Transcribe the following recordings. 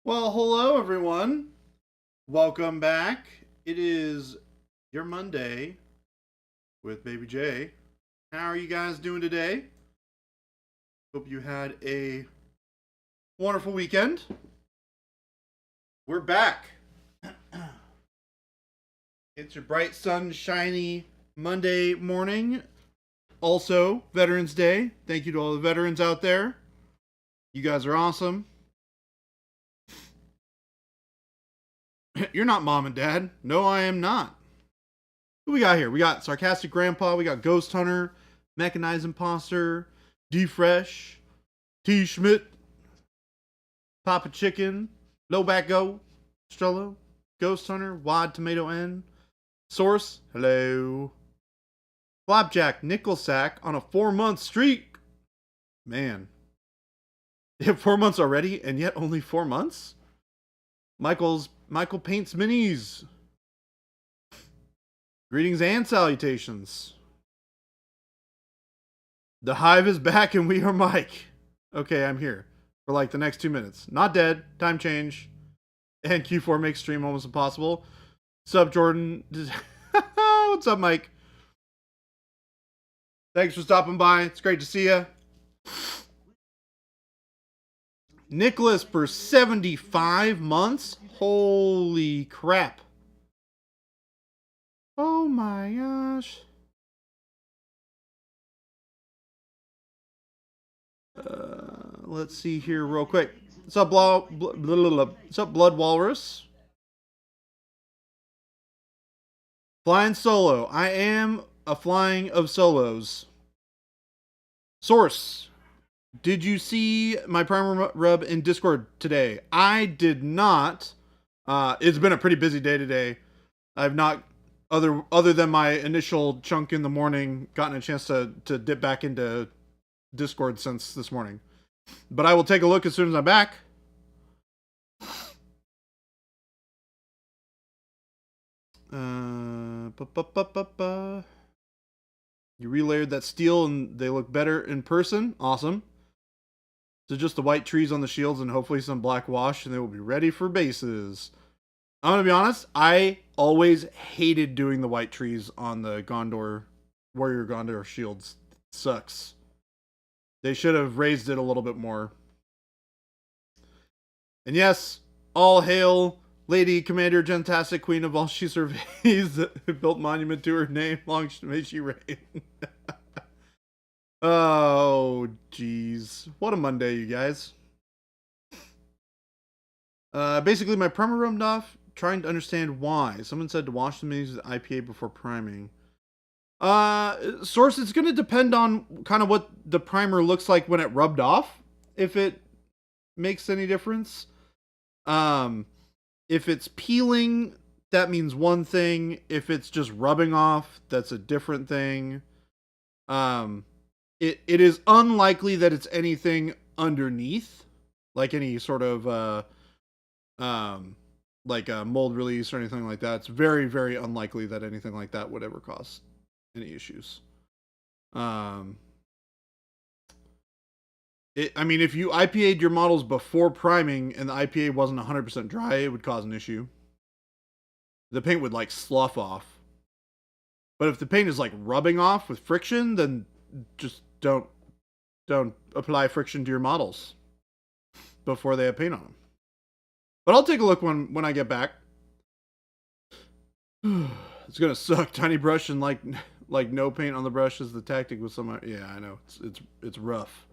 Well, hello everyone. Welcome back. It is your Monday with Baby J. How are you guys doing today? Hope you had a wonderful weekend. We're back. It's your bright, sunshiny Monday morning. Also, Veterans Day. Thank you to all the veterans out there. You guys are awesome. You're not mom and dad. No, I am not. Who we got here? We got Sarcastic Grandpa. We got Ghost Hunter, Mechanized Imposter, D Fresh, T Schmidt, Papa Chicken, No Back Go, Strello, Ghost Hunter, Wad Tomato N, Source, hello, Flapjack Nickelsack on a 4-month streak. Man, they have 4 months already, and yet only 4 months. Michael Paints Minis. Greetings and salutations. The Hive is back and we are Mike. Okay, I'm here for like the next 2 minutes. Not dead. Time change. And Q4 makes stream almost impossible. Sup, Jordan? What's up, Mike? Thanks for stopping by. It's great to see you. Nicholas for 75 months? Holy crap. Oh my gosh. Let's see here real quick. What's up, What's up, Blood Walrus? Flying solo. I am a flying of solos. Source. Did you see my primer rub in Discord today? I did not. It's been a pretty busy day today. I've not, other than my initial chunk in the morning, gotten a chance to dip back into Discord since this morning. But I will take a look as soon as I'm back. You relayered that steel and they look better in person. Awesome. So just the white trees on the shields and hopefully some black wash and they will be ready for bases. I'm going to be honest, I always hated doing the white trees on the Warrior Gondor shields. It sucks. They should have raised it a little bit more. And yes, all hail Lady Commander Gentastic, Queen of all she surveys, built monument to her name, long may she reign. Oh, jeez. What a Monday, you guys. Basically, my primer rubbed off, trying to understand why. Someone said to wash the minis with IPA before priming. Source, it's going to depend on kind of what the primer looks like when it rubbed off, if it makes any difference. If it's peeling, that means one thing. If it's just rubbing off, that's a different thing. It is unlikely that it's anything underneath, like any sort of like a mold release or anything like that. It's very, very unlikely that anything like that would ever cause any issues. I mean, if you IPA'd your models before priming and the IPA wasn't 100% dry, it would cause an issue. The paint would like slough off. But if the paint is like rubbing off with friction, then just don't apply friction to your models before they have paint on them. But I'll take a look when I get back. It's gonna suck. Tiny brush and like no paint on the brush is the tactic with some. Yeah, I know it's rough.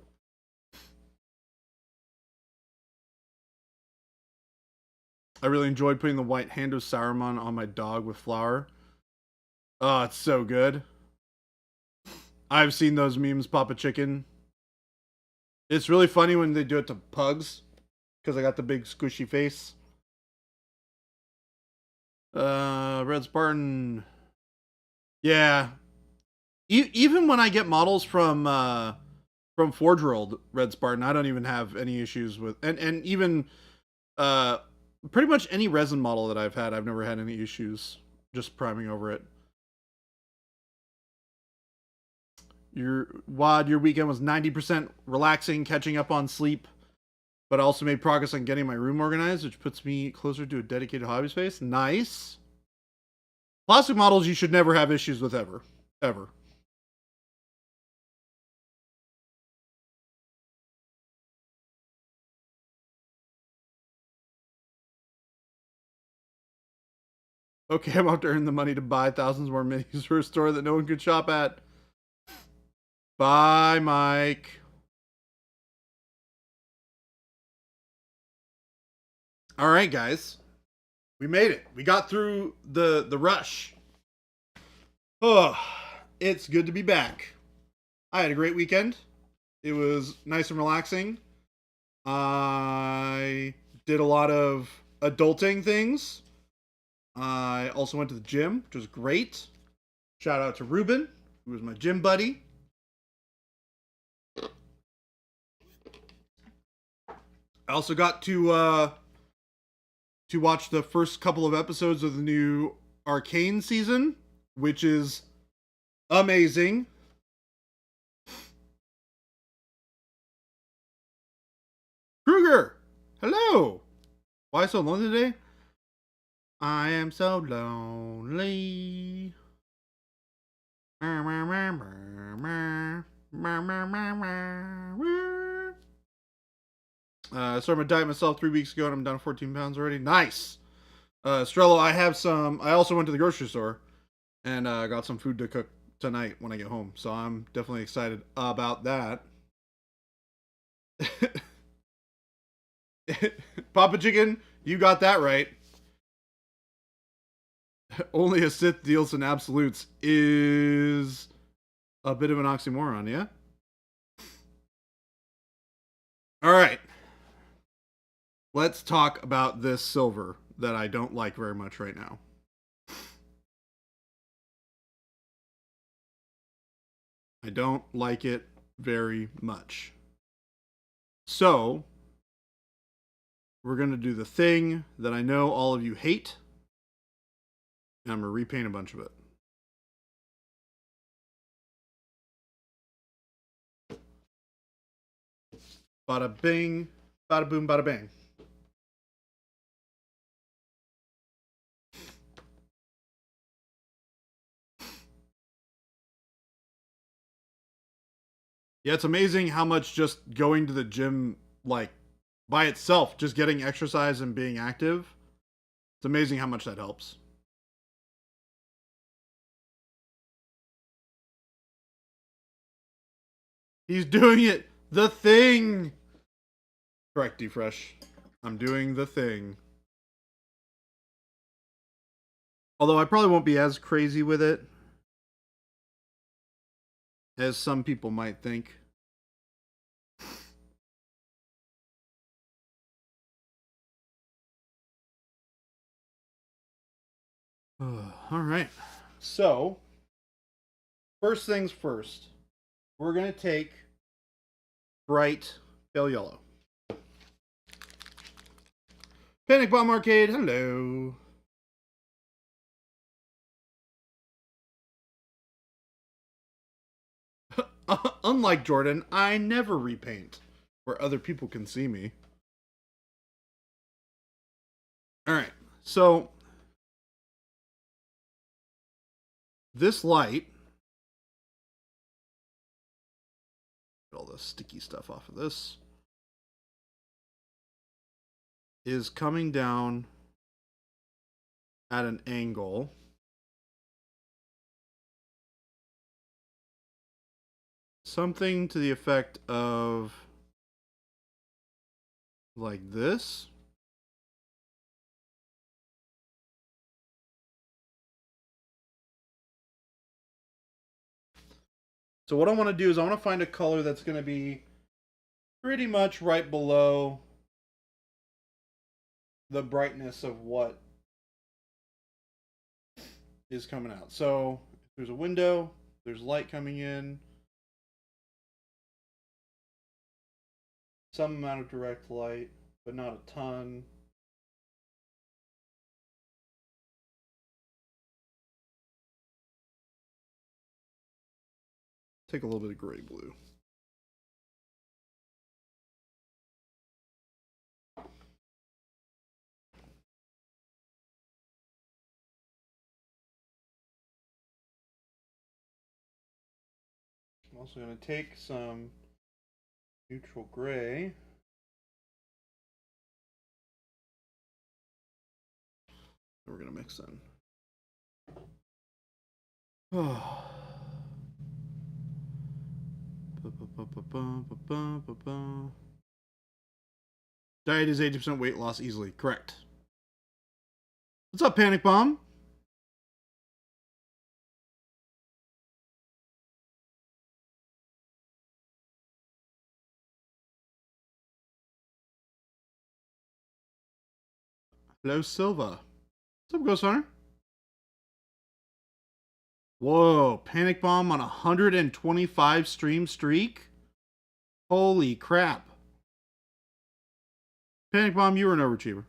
I really enjoyed putting the white hand of Saruman on my dog with flour. Oh, it's so good. I've seen those memes, Papa Chicken. It's really funny when they do it to pugs, because I got the big squishy face. Red Spartan. Yeah. Even when I get models from Forge World Red Spartan, I don't even have any issues with, and even pretty much any resin model that I've had, I've never had any issues just priming over it. Your weekend was 90% relaxing, catching up on sleep, But I also made progress on getting my room organized, which puts me closer to a dedicated hobby space. Nice. Plastic models you should never have issues with ever. Ever. Okay, I'm about to earn the money to buy thousands more minis for a store that no one could shop at. Bye, Mike. All right, guys. We made it. We got through the rush. Oh, it's good to be back. I had a great weekend. It was nice and relaxing. I did a lot of adulting things. I also went to the gym, which was great. Shout out to Ruben, who was my gym buddy. I also got to watch the first couple of episodes of the new Arcane season, which is amazing. Kruger, hello. Why so lonely today? I am so lonely. I started my diet myself 3 weeks ago and I'm down 14 pounds already. Nice. Strello, I have some. I also went to the grocery store and got some food to cook tonight when I get home. So I'm definitely excited about that. Papa Chicken, you got that right. Only a Sith deals in absolutes is a bit of an oxymoron, yeah? All right. Let's talk about this silver that I don't like very much right now. I don't like it very much. So, we're going to do the thing that I know all of you hate, and I'm going to repaint a bunch of it. Bada bing, bada boom, bada bang. Yeah, it's amazing how much just going to the gym, like, by itself, just getting exercise and being active, it's amazing how much that helps. He's doing it! The thing! Correct, D-Fresh. I'm doing the thing. Although I probably won't be as crazy with it as some people might think. All right. So, first things first, we're going to take bright pale yellow. Panic Bomb Arcade, hello. Unlike Jordan, I never repaint where other people can see me. All right. So, this light, get all the sticky stuff off of this, is coming down at an angle. Something to the effect of like this. So what I want to do is I want to find a color that's going to be pretty much right below the brightness of what is coming out. So there's a window, there's light coming in, some amount of direct light, but not a ton. Take a little bit of gray blue. also going to take some neutral gray. We're going to mix in. Diet is 80% weight loss easily. Correct. What's up, Panic Bomb? Hello, Silva. What's up, Ghost Hunter? Whoa, Panic Bomb on a 125 stream streak? Holy crap. Panic Bomb, you were an overachiever.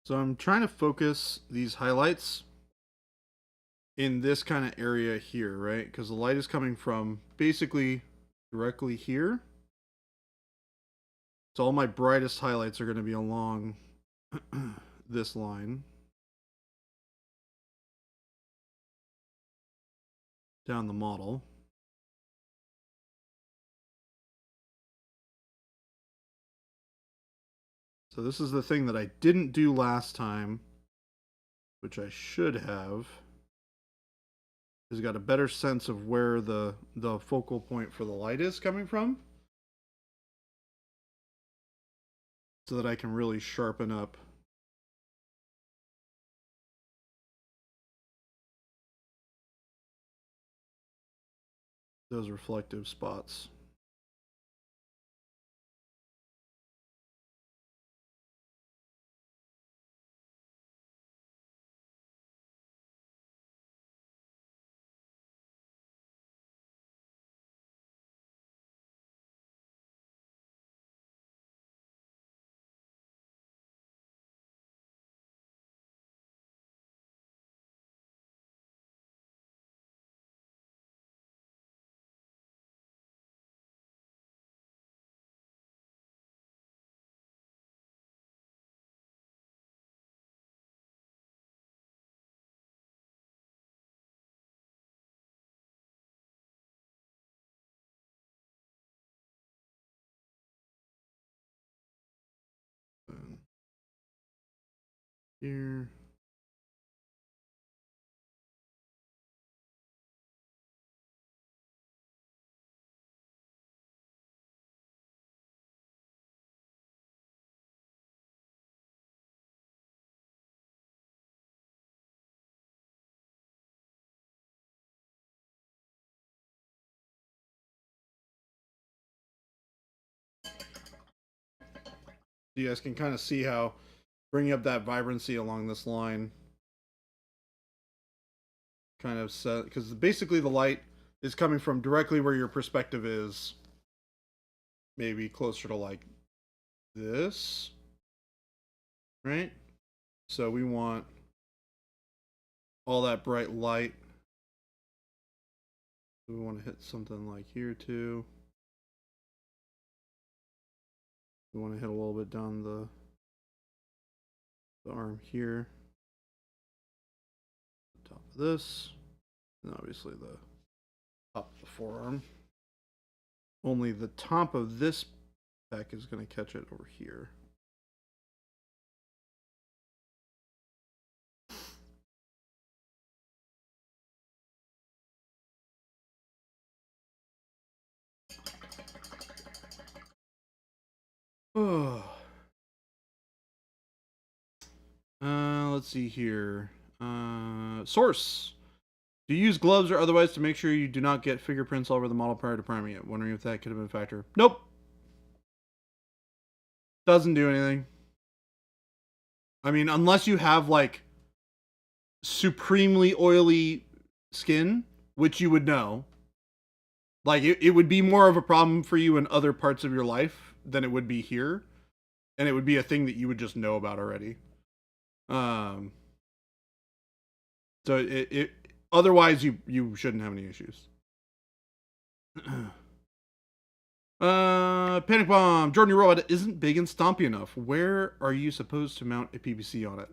So I'm trying to focus these highlights in this kind of area here, right? Because the light is coming from basically directly here. So all my brightest highlights are going to be along this line. Down the model. So this is the thing that I didn't do last time, which I should have. Is got a better sense of where the focal point for the light is coming from, so that I can really sharpen up those reflective spots. Here. You guys can kind of see how bringing up that vibrancy along this line kind of set, because basically the light is coming from directly where your perspective is, maybe closer to like this. right? So we want all that bright light. We want to hit something like here too. We want to hit a little bit down the arm here. The top of this. And obviously the top of the forearm. Only the top of this back is going to catch it over here. Oh. Let's see here. Source. Do you use gloves or otherwise to make sure you do not get fingerprints all over the model prior to priming it? Wondering if that could have been a factor. Nope. Doesn't do anything. I mean, unless you have like supremely oily skin, which you would know. Like it would be more of a problem for you in other parts of your life than it would be here. And it would be a thing that you would just know about already. So it otherwise you shouldn't have any issues. Panic Bomb. Jordan, your robot isn't big and stompy enough. Where are you supposed to mount a PVC on it?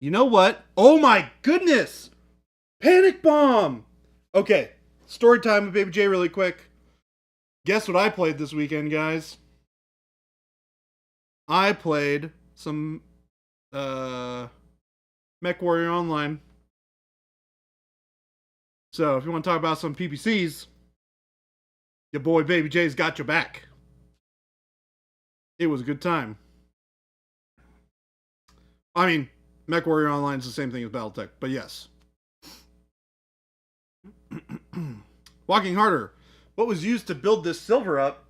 You know what? Oh my goodness! Panic Bomb! Okay, story time with Baby J really quick. Guess what I played this weekend, guys? I played some Mech Warrior Online. So if you want to talk about some PPCs, your boy Baby J's got your back. It was a good time. I mean, Mech Warrior Online is the same thing as Battletech, but yes. Walking Harder. What was used to build this silver up?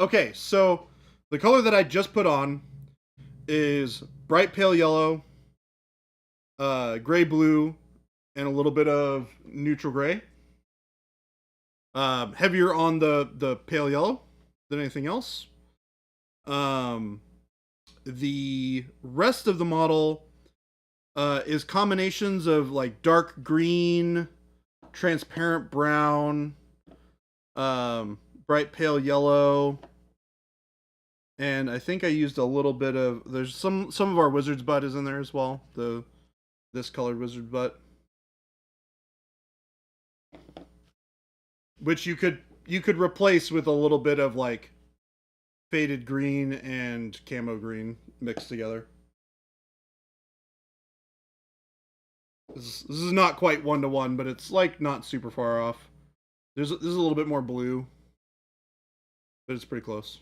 Okay, so the color that I just put on is bright pale yellow, gray blue, and a little bit of neutral gray. Heavier on the pale yellow than anything else. The rest of the model is combinations of like dark green, transparent brown, bright pale yellow, and I think I used a little bit of. There's some of our wizard's butt is in there as well. This colored wizard butt, which you could replace with a little bit of like faded green and camo green mixed together. This is not quite 1-to-1, but it's like not super far off. This is a little bit more blue, but it's pretty close.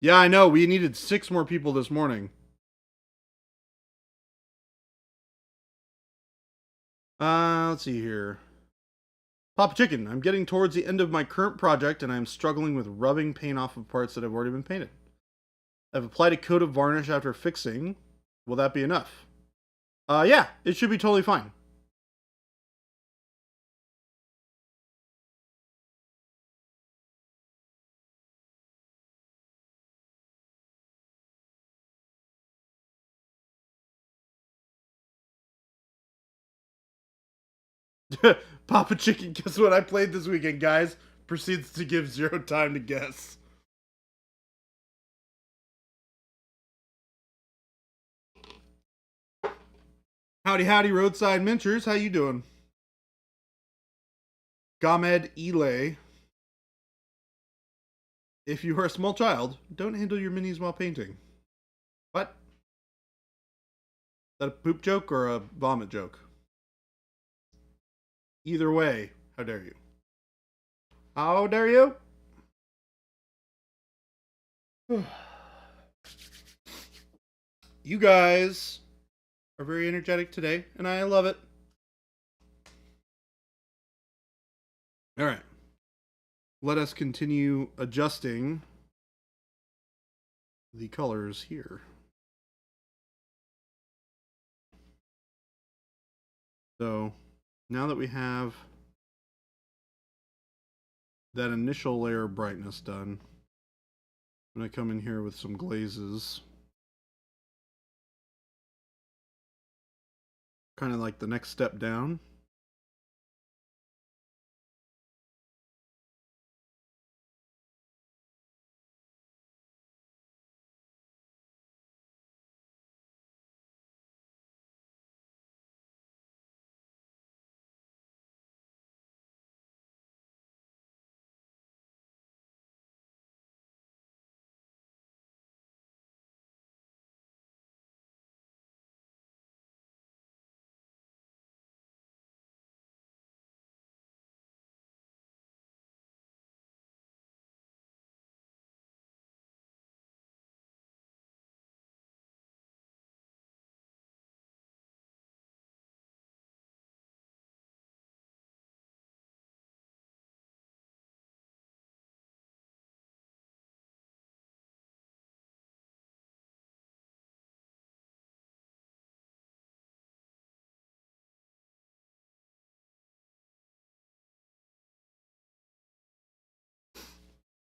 Yeah, I know. We needed 6 more people this morning. Let's see here. Papa Chicken, I'm getting towards the end of my current project and I'm struggling with rubbing paint off of parts that have already been painted. I've applied a coat of varnish after fixing. Will that be enough? Yeah, it should be totally fine. Papa Chicken, guess what I played this weekend, guys? Proceeds to give 0 time to guess. Howdy, howdy, roadside minchers. How you doing? Gamed Elay. If you are a small child, don't handle your minis while painting. What? Is that a poop joke or a vomit joke? Either way, how dare you? How dare you? You guys are very energetic today, and I love it. All right. Let us continue adjusting the colors here. So now that we have that initial layer of brightness done. I'm going to come in here with some glazes. Kind of like the next step down.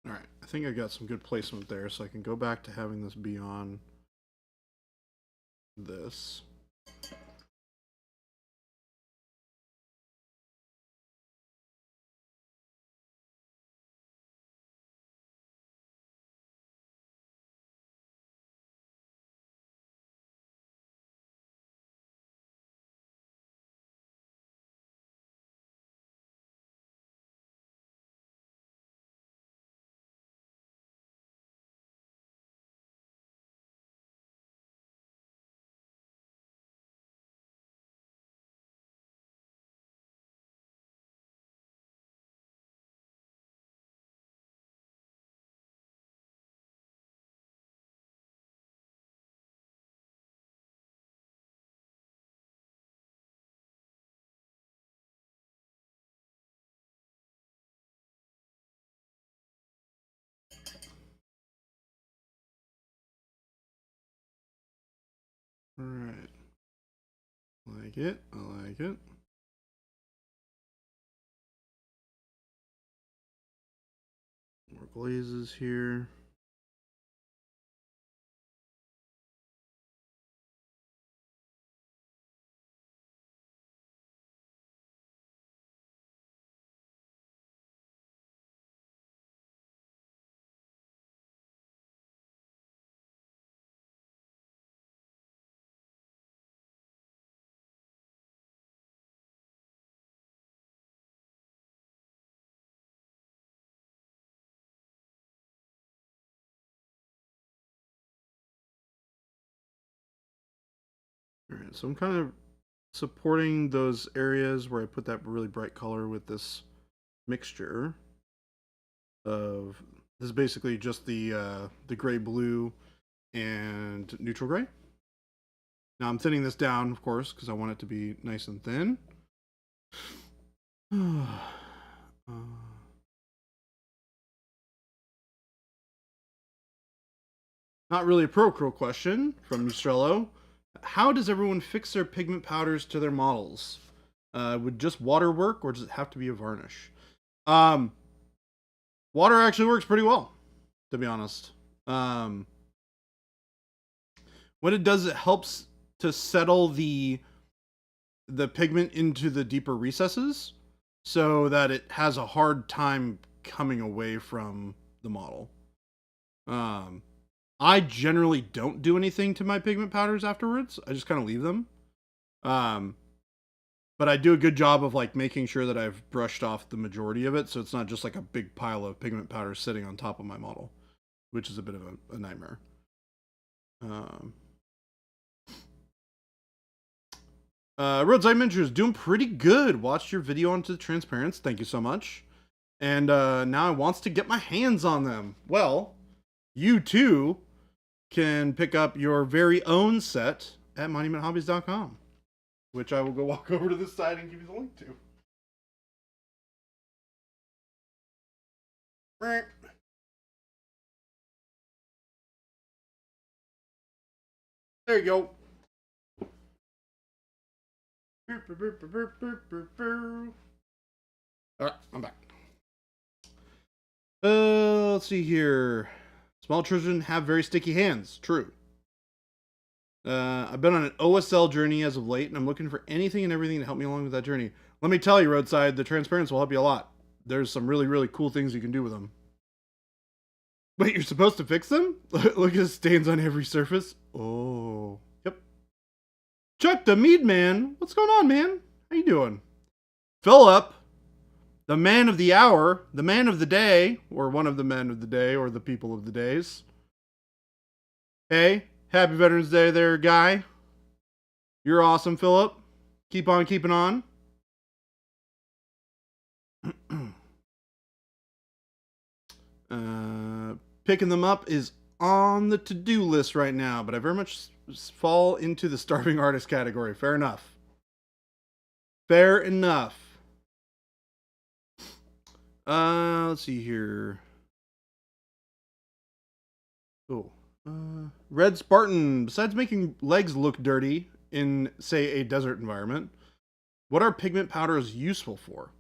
All right, I think I got some good placement there, so I can go back to having this be on this. All right. Like it. I like it. More glazes here. All right, so I'm kind of supporting those areas where I put that really bright color with this mixture of, this is basically just the gray blue and neutral gray. Now I'm thinning this down, of course, because I want it to be nice and thin. Not really a pro question from Mistrello. How does everyone fix their pigment powders to their models? Would just water work, or does it have to be a varnish? Water actually works pretty well, to be honest. What it does, it helps to settle the pigment into the deeper recesses so that it has a hard time coming away from the model. I generally don't do anything to my pigment powders afterwards. I just kind of leave them. But I do a good job of like making sure that I've brushed off the majority of it, so it's not just like a big pile of pigment powder sitting on top of my model, which is a bit of a nightmare. Roadside Mentor is doing pretty good. Watched your video onto the transparents. Thank you so much. And now I wants to get my hands on them. Well, you too can pick up your very own set at monumenthobbies.com, which I will go walk over to this side and give you the link to. There you go. Alright, I'm back. Let's see here. Small children have very sticky hands. True. I've been on an OSL journey as of late, and I'm looking for anything and everything to help me along with that journey. Let me tell you, Roadside, the transparency will help you a lot. There's some really, really cool things you can do with them. Wait, you're supposed to fix them? Look at the stains on every surface. Oh. Yep. Chuck the Mead Man. What's going on, man? How you doing? Philip, the man of the hour, the man of the day, or one of the men of the day, or the people of the days. Hey, happy Veterans Day there, guy. You're awesome, Philip. Keep on keeping on. Picking them up is on the to-do list right now, but I very much fall into the starving artist category. Fair enough. Fair enough. Let's see here. Oh. Red Spartan, besides making legs look dirty in, say, a desert environment, what are pigment powders useful for?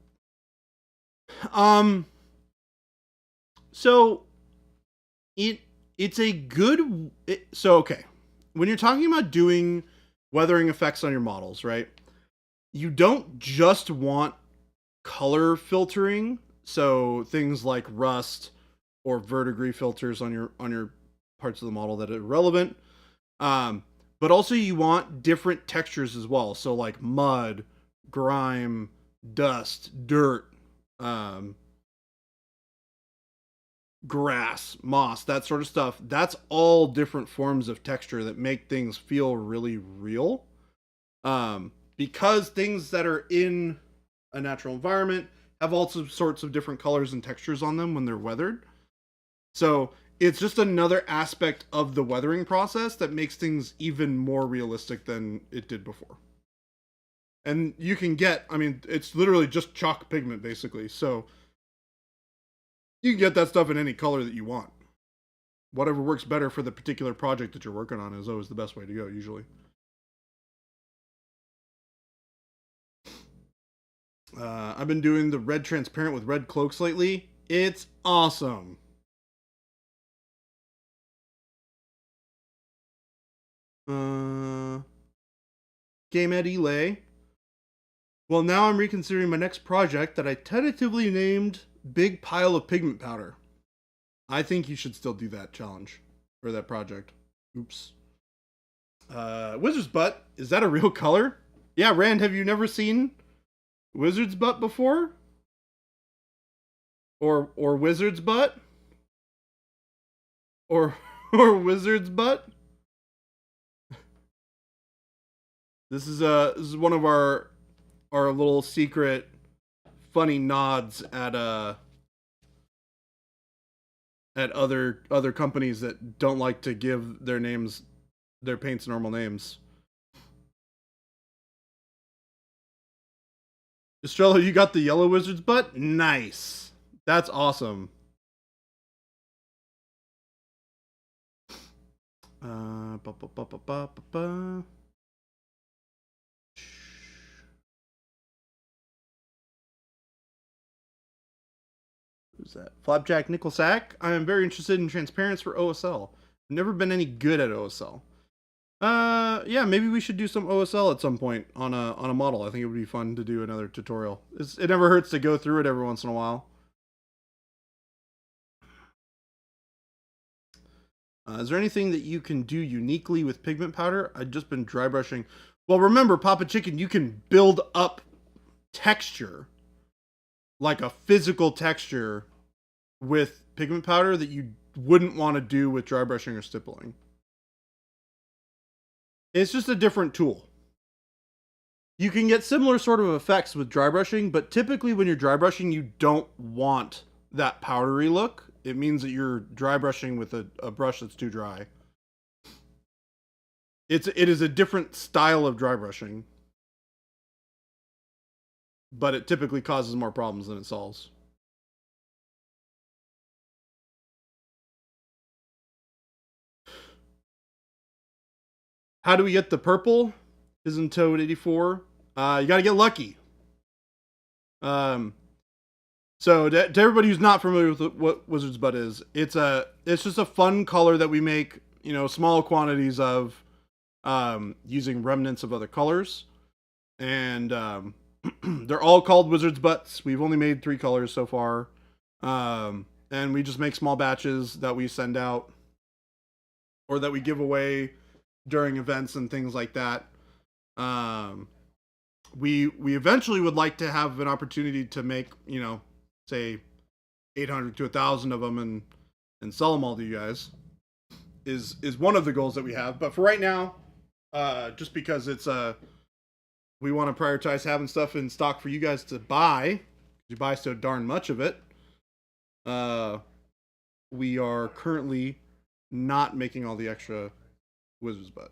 So it's a good okay. When you're talking about doing weathering effects on your models, right? You don't just want color filtering, so things like rust or verdigris filters on your parts of the model that are relevant. But also you want different textures as well. So like mud, grime, dust, dirt, grass, moss, that sort of stuff. That's all different forms of texture that make things feel really real. Because things that are in a natural environment have all sorts of different colors and textures on them when they're weathered. So it's just another aspect of the weathering process that makes things even more realistic than it did before. And you can get, I mean, it's literally just chalk pigment basically. So you can get that stuff in any color that you want. Whatever works better for the particular project that you're working on is always the best way to go, usually. I've been doing the red transparent with red cloaks lately. It's awesome. Game at Elay. Well, now I'm reconsidering my next project that I tentatively named Big Pile of Pigment Powder. I think you should still do that challenge or that project. Oops. Wizard's Butt. Is that a real color? Yeah, Rand, have you never seen Wizard's Butt before? Or Wizard's Butt? Or Wizard's Butt? This is one of our little secret funny nods at other companies that don't like to give their paints normal names. Estrella, you got the yellow wizard's butt? Nice. That's awesome. Who's that? Flapjack Nickel Sack. I am very interested in transparency for OSL. I've never been any good at OSL. Yeah, maybe we should do some OSL at some point on a model. I think it would be fun to do another tutorial. It never hurts to go through it every once in a while. Is there anything that you can do uniquely with pigment powder? I've just been dry brushing. Well, remember, Papa Chicken, you can build up texture, like a physical texture, with pigment powder that you wouldn't want to do with dry brushing or stippling. It's just a different tool. You can get similar sort of effects with dry brushing, but typically when you're dry brushing, you don't want that powdery look. It means that you're dry brushing with a brush that's too dry. It is a different style of dry brushing, but it typically causes more problems than it solves. How do we get the purple? Isn't Toad 84? You gotta get lucky. So to everybody who's not familiar with what Wizard's Butt is, it's just a fun color that we make, small quantities of, using remnants of other colors, and they're all called Wizard's Butts. We've only made 3 colors so far, and we just make small batches that we send out or that we give away during events and things like that. We eventually would like to have an opportunity to make, say 800 to 1,000 of them and sell them all to you guys is one of the goals that we have. But for right now, just because it's we want to prioritize having stuff in stock for you guys to buy. You buy so darn much of it. We are currently not making all the extra Wizard's Butt.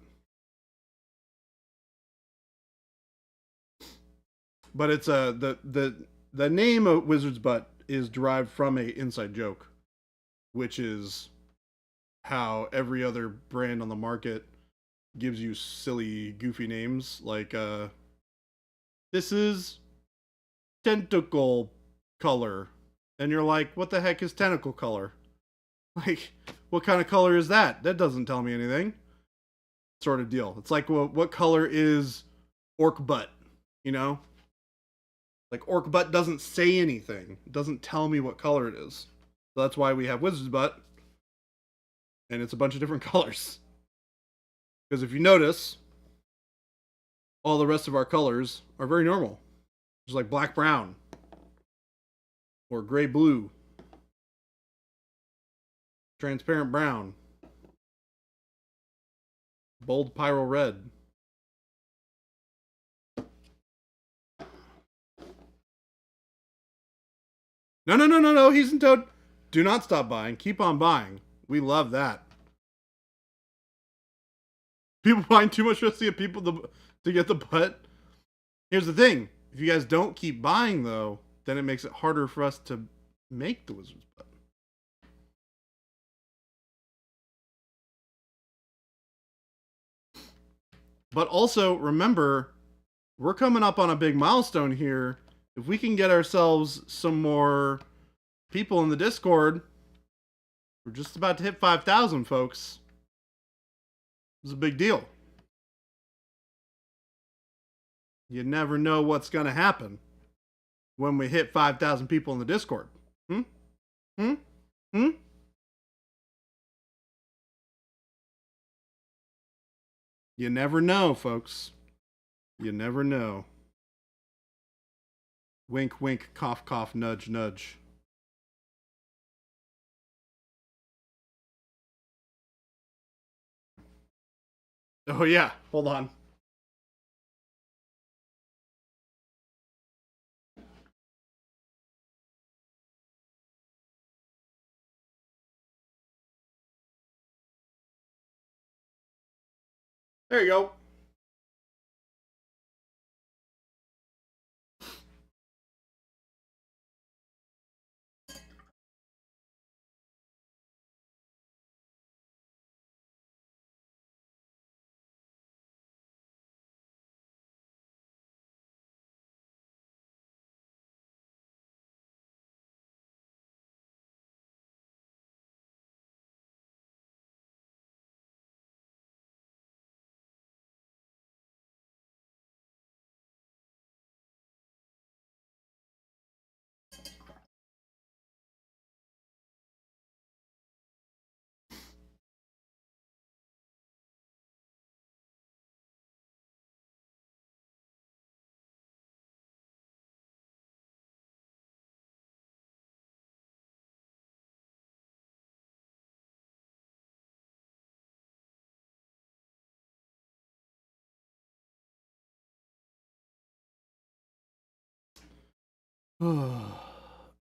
But it's the name of Wizard's Butt is derived from a inside joke, which is how every other brand on the market gives you silly, goofy names like this is tentacle color, and you're like, what the heck is tentacle color? Like, what kind of color is that? That doesn't tell me anything. Sort of deal. It's like, well, what color is orc butt? Like, orc butt doesn't say anything. It doesn't tell me what color it is. So that's why we have Wizard's Butt. And it's a bunch of different colors. Because if you notice, all the rest of our colors are very normal. Just like black brown. Or gray blue. Transparent brown. Bold pyro red. No, he's in Toad. Do not stop buying. Keep on buying. We love that. People buying too much just to get people to get the butt. Here's the thing. If you guys don't keep buying, though, then it makes it harder for us to make the Wizard's Butt. But also, remember, we're coming up on a big milestone here. If we can get ourselves some more people in the Discord, we're just about to hit 5,000, folks. It's a big deal. You never know what's going to happen when we hit 5,000 people in the Discord. You never know, folks. You never know. Wink, wink, cough, cough, nudge, nudge. Oh, yeah. Hold on. There you go.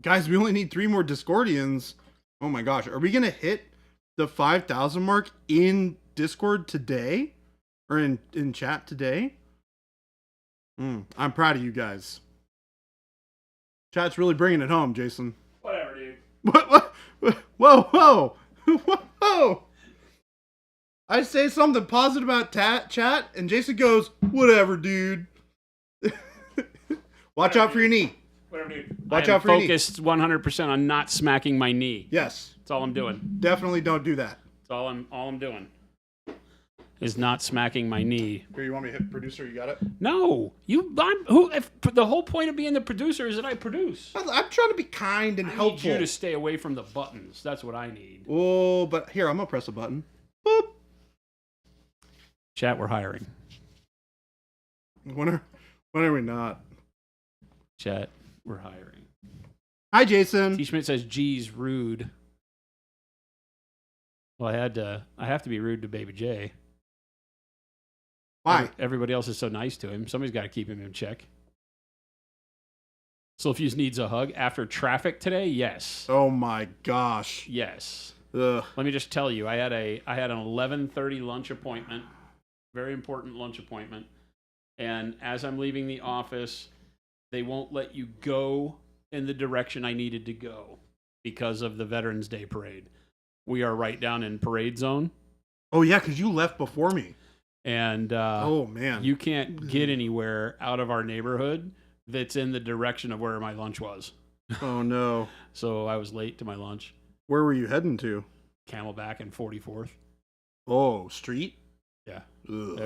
Guys, we only need 3 more Discordians. Oh my gosh. Are we going to hit the 5,000 mark in Discord today? Or in chat today? I'm proud of you guys. Chat's really bringing it home, Jason. Whatever, dude. What? Whoa. Whoa. I say something positive about chat, and Jason goes, whatever, dude. Watch out for your knee. Whatever, dude. Watch I am out for your knee. focused 100% on not smacking my knee. Yes. That's all I'm doing. Definitely don't do that. That's all I'm doing. Is not smacking my knee. Here, you want me to hit producer? You got it? No, if the whole point of being the producer is that I produce. I'm trying to be kind and I helpful. need you to stay away from the buttons. That's what I need. Oh, but here, I'm going to press a button. Boop. Chat, we're hiring. When are we not? Chat, we're hiring. Hi, Jason. T. Schmidt says, geez, rude. Well, I have to be rude to Baby J. Why? Everybody else is so nice to him. Somebody's got to keep him in check. Sylpheus needs a hug after traffic today. Yes. Oh my gosh. Yes. Ugh. Let me just tell you, I had an 11:30 lunch appointment, very important lunch appointment, and as I'm leaving the office, they won't let you go in the direction I needed to go because of the Veterans Day parade. We are right down in parade zone. Oh yeah, because you left before me. And oh man, you can't get anywhere out of our neighborhood that's in the direction of where my lunch was. Oh no. So I was late to my lunch. Where were you heading to? Camelback and 44th. Oh, street? Yeah. Ugh.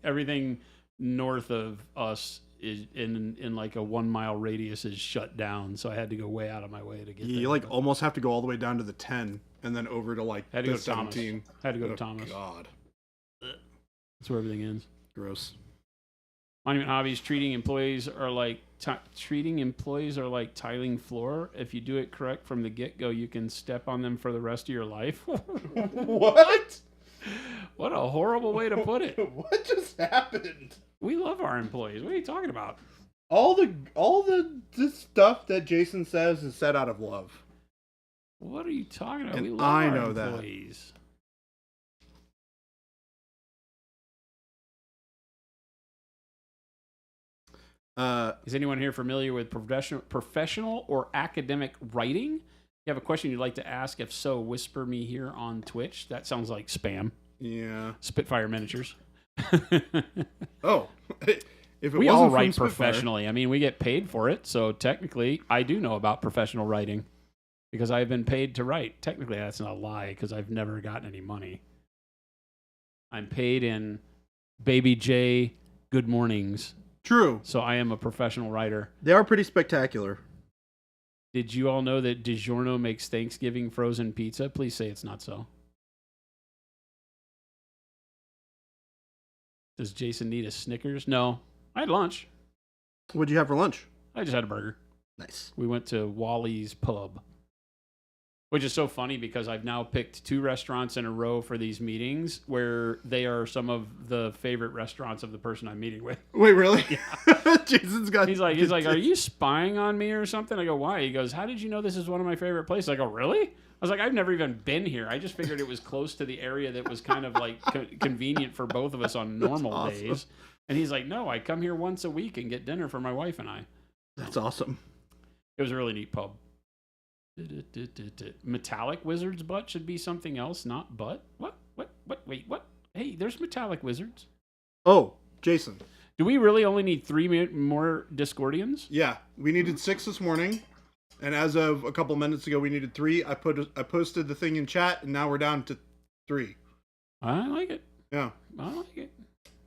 Everything north of us is in like a 1 mile radius is shut down. So I had to go way out of my way to get there. You like almost have to go all the way down to the 10 and then over to like had to the go to 17. Thomas. Had to go to Thomas. God. That's where everything ends. Gross. Monument Hobbies treating employees are like tiling floor. If you do it correct from the get-go, you can step on them for the rest of your life. What? What a horrible way to put it. What just happened? We love our employees. What are you talking about? All the stuff that Jason says is said out of love. What are you talking about? And we love I our know employees. Is anyone here familiar with professional or academic writing? You have a question you'd like to ask? If so, whisper me here on Twitch. That sounds like spam. Yeah. Spitfire Miniatures. Oh. If it we wasn't all from write Spitfire. professionally. I mean, we get paid for it, so technically, I do know about professional writing because I've been paid to write. Technically, that's not a lie because I've never gotten any money. I'm paid in Baby J good mornings. True. So I am a professional writer. They are pretty spectacular. Did you all know that DiGiorno makes Thanksgiving frozen pizza? Please say it's not so. Does Jason need a Snickers? No. I had lunch. What'd you have for lunch? I just had a burger. Nice. We went to Wally's Pub, which is so funny because I've now picked 2 restaurants in a row for these meetings where they are some of the favorite restaurants of the person I'm meeting with. Wait, really? Yeah. Jason's got. He's like, are you spying on me or something? I go, why? He goes, how did you know this is one of my favorite places? I go, really? I was like, I've never even been here. I just figured it was close to the area that was kind of like convenient for both of us on normal days. And he's like, no, I come here once a week and get dinner for my wife and I. That's awesome. It was a really neat pub. Metallic Wizard's butt should be something else, not butt. What? Wait, what? Hey, there's Metallic Wizards. Oh, Jason. Do we really only need 3 more Discordians? Yeah, we needed 6 this morning, and as of a couple minutes ago, we needed 3. I posted the thing in chat, and now we're down to 3. I like it. Yeah. I like it.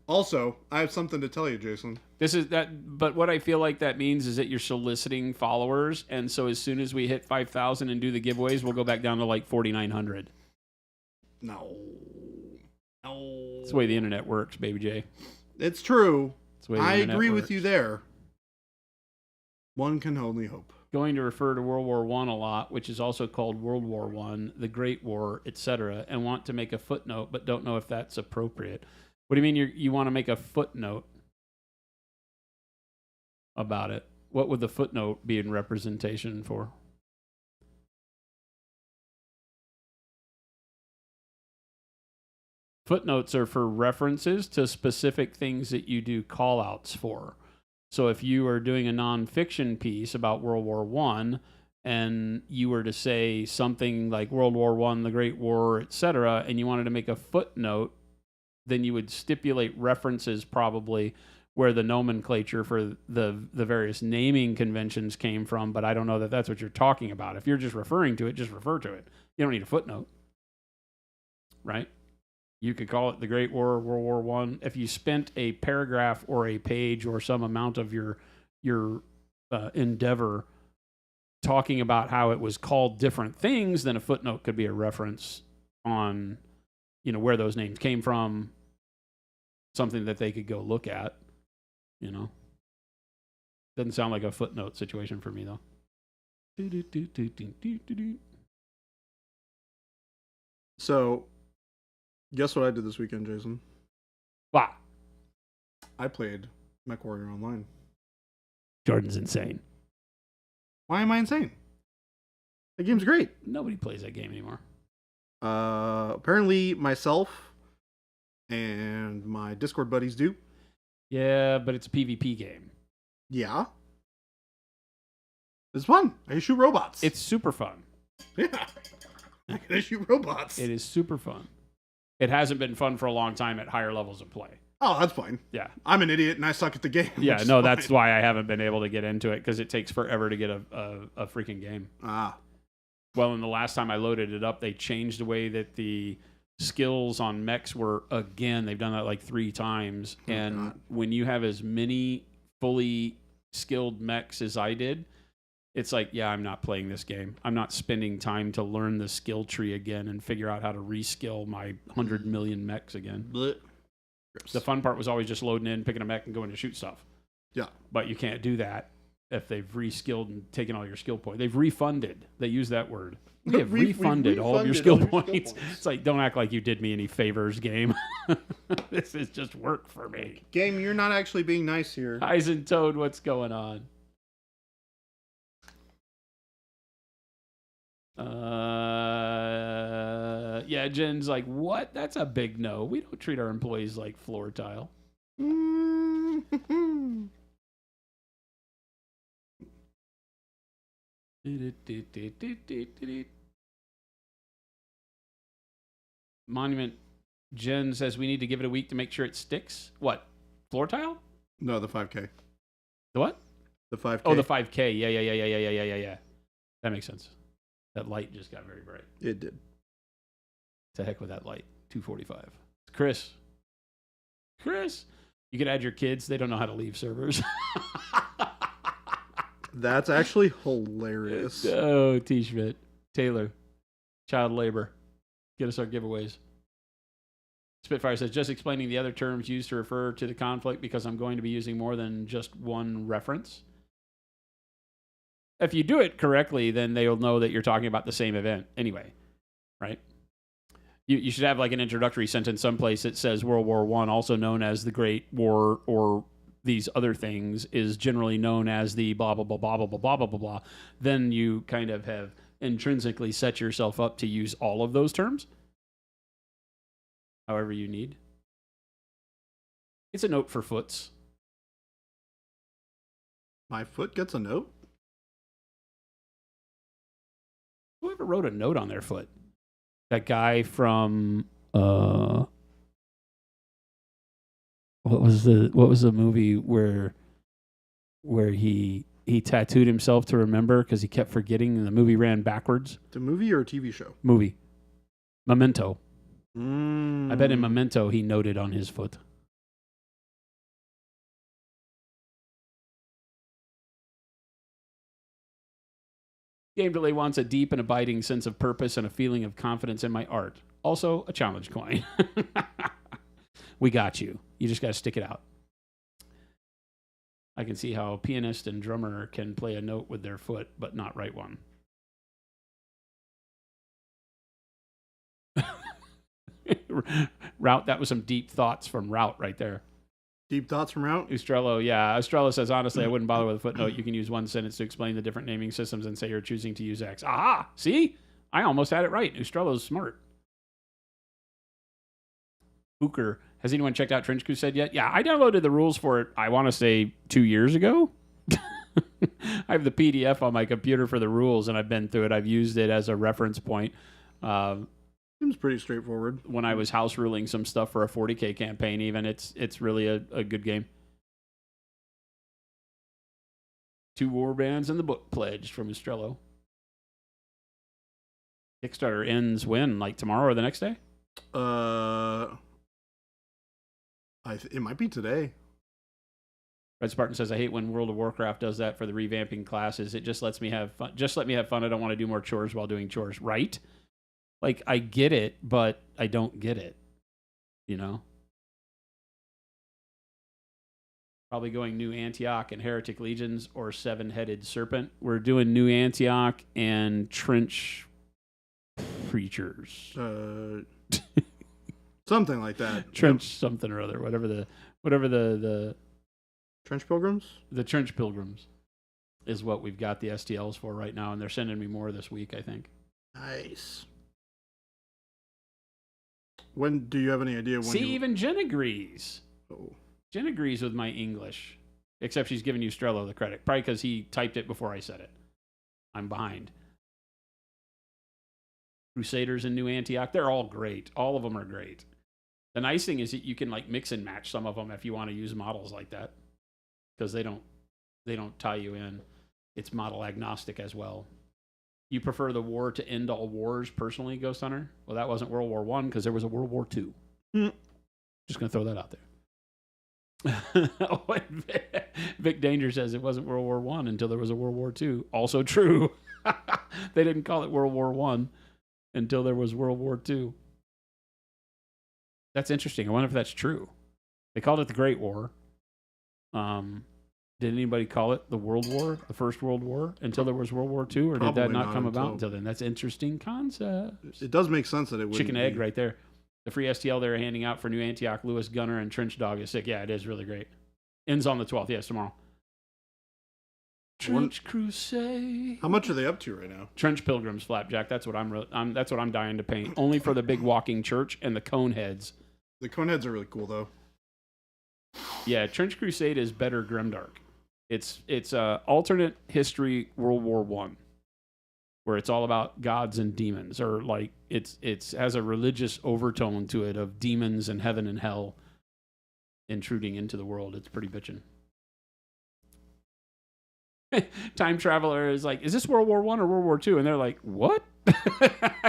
Also, I have something to tell you, Jason. But what I feel like that means is that you're soliciting followers, and so as soon as we hit 5,000 and do the giveaways, we'll go back down to like 4,900. No. That's the way the internet works, Baby J. It's true. I agree with you there. One can only hope. Going to refer to World War I a lot, which is also called World War I, the Great War, etc., and want to make a footnote, but don't know if that's appropriate. What do you mean you want to make a footnote about it? What would the footnote be in representation for? Footnotes are for references to specific things that you do call-outs for. So if you are doing a nonfiction piece about World War I, and you were to say something like World War I, the Great War, etc., and you wanted to make a footnote, then you would stipulate references probably where the nomenclature for the various naming conventions came from, but I don't know that that's what you're talking about. If you're just referring to it, just refer to it. You don't need a footnote, right? You could call it the Great War, World War One. If you spent a paragraph or a page or some amount of your endeavor talking about how it was called different things, then a footnote could be a reference on, where those names came from, something that they could go look at, Doesn't sound like a footnote situation for me, though. So, guess what I did this weekend, Jason? Wow. I played MechWarrior Online. Jordan's insane. Why am I insane? The game's great. Nobody plays that game anymore. Apparently myself and my Discord buddies do. Yeah, but it's a PvP game. Yeah. It's fun. I shoot robots. It's super fun. Yeah. I can shoot robots. It is super fun. It hasn't been fun for a long time at higher levels of play. Oh, that's fine. Yeah. I'm an idiot and I suck at the game. Yeah, no, that's why I haven't been able to get into it, because it takes forever to get a freaking game. Ah. Well, and the last time I loaded it up, they changed the way that the skills on mechs were again. They've done that like 3 times. Oh, and God. when you have as many fully skilled mechs as I did, it's like, yeah, I'm not playing this game. I'm not spending time to learn the skill tree again and figure out how to reskill my 100 million mechs again. Blech. The fun part was always just loading in, picking a mech, and going to shoot stuff. Yeah. But you can't do that if they've reskilled and taken all your skill points. They've refunded. They use that word. We have refunded all of your skill points. It's like, don't act like you did me any favors, game. This is just work for me. Game, you're not actually being nice here. Eisen Toad, what's going on? Yeah, Jen's like, what? That's a big no. We don't treat our employees like floor tile. Monument Jen says we need to give it a week to make sure it sticks. What? Floor tile? No, the 5K. The what? The 5K. Oh, the 5K. Yeah. That makes sense. That light just got very bright. It did. To heck with that light. 245. Chris, you could add your kids. They don't know how to leave servers. That's actually hilarious. Oh, T-Schmidt. Taylor. Child labor. Get us our giveaways. Spitfire says, just explaining the other terms used to refer to the conflict because I'm going to be using more than just one reference. If you do it correctly, then they'll know that you're talking about the same event anyway, right? You should have like an introductory sentence someplace that says World War I, also known as the Great War, or these other things, is generally known as the blah, blah, blah, blah, blah, blah, blah, blah, blah, blah. Then you kind of have intrinsically set yourself up to use all of those terms however you need. It's a note for foots. My foot gets a note? Whoever wrote a note on their foot? That guy from what was the movie where he tattooed himself to remember because he kept forgetting and the movie ran backwards? The movie or a TV show? Movie. Memento. I bet in Memento he noted on his foot. Game Delay wants a deep and abiding sense of purpose and a feeling of confidence in my art. Also, a challenge coin. We got you. You just got to stick it out. I can see how a pianist and drummer can play a note with their foot, but not write one. Route, that was some deep thoughts from Route right there. Deep thoughts from Route? Ustrello, yeah. Ustrello says, honestly, I wouldn't bother with a footnote. You can use one sentence to explain the different naming systems and say you're choosing to use X. Aha! See? I almost had it right. Ustrello's smart. Hooker, has anyone checked out Trench Crusade yet? Yeah, I downloaded the rules for it, I want to say 2 years ago. I have the PDF on my computer for the rules, and I've been through it. I've used it as a reference point. Seems pretty straightforward. When I was house ruling some stuff for a 40K campaign, even, it's really a good game. 2 war bands and the book pledged from Estrello. Kickstarter ends when? Like tomorrow or the next day? It might be today. Red Spartan says, I hate when World of Warcraft does that for the revamping classes. It just lets me have fun. Just let me have fun. I don't want to do more chores while doing chores. Right? Like, I get it, but I don't get it. You know? Probably going New Antioch and Heretic Legions or Seven-Headed Serpent. We're doing New Antioch and Trench Preachers. Something like that. Trench something or other. Whatever the Trench Pilgrims? The Trench Pilgrims is what we've got the STLs for right now, and they're sending me more this week, I think. Nice. When do you have any idea when? See, even Jen agrees. Oh. Jen agrees with my English, except she's giving you Strello the credit, probably because he typed it before I said it. I'm behind. Crusaders in New Antioch, they're all great. All of them are great. The nice thing is that you can like mix and match some of them if you want to use models like that, because they don't tie you in. It's model agnostic as well. You prefer the war to end all wars personally, Ghost Hunter? Well, that wasn't World War I because there was a World War II. Just going to throw that out there. Vic Danger says it wasn't World War I until there was a World War II. Also true. They didn't call it World War I until there was World War II. That's interesting. I wonder if that's true. They called it the Great War. Did anybody call it the World War, the First World War, until there was World War II, or Probably did that not not come about until then? That's interesting concept. It does make sense that it would Chicken egg right there. The free STL they're handing out for New Antioch, Lewis Gunner, and Trench Dog is sick. Yeah, it is really great. Ends on the 12th. Yes, tomorrow. Trench Crusade. How much are they up to right now? Trench Pilgrims, Flapjack. That's what that's what I'm dying to paint. Only for the big walking church and the cone heads. The cone heads are really cool though. Yeah, Trench Crusade is better grimdark. It's alternate history World War I, where it's all about gods and demons, or like it's has a religious overtone to it of demons and heaven and hell intruding into the world. It's pretty bitchin'. Time Traveler is like, is this World War I or World War II? And they're like, what?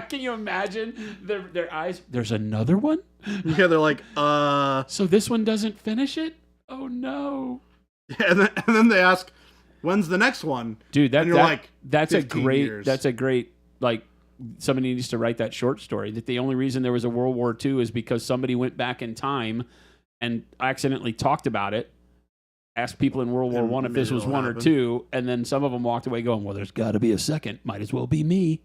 Can you imagine their eyes? There's another one? Yeah, they're like, So this one doesn't finish it? Oh no. Yeah, and then they ask, when's the next one? Dude, and you're like, that's a great years. That's a great, like, somebody needs to write that short story, that the only reason there was a World War II is because somebody went back in time and accidentally talked about it, asked people in World War I if this was one or two, and then some of them walked away going, well, there's got to be a second. Might as well be me.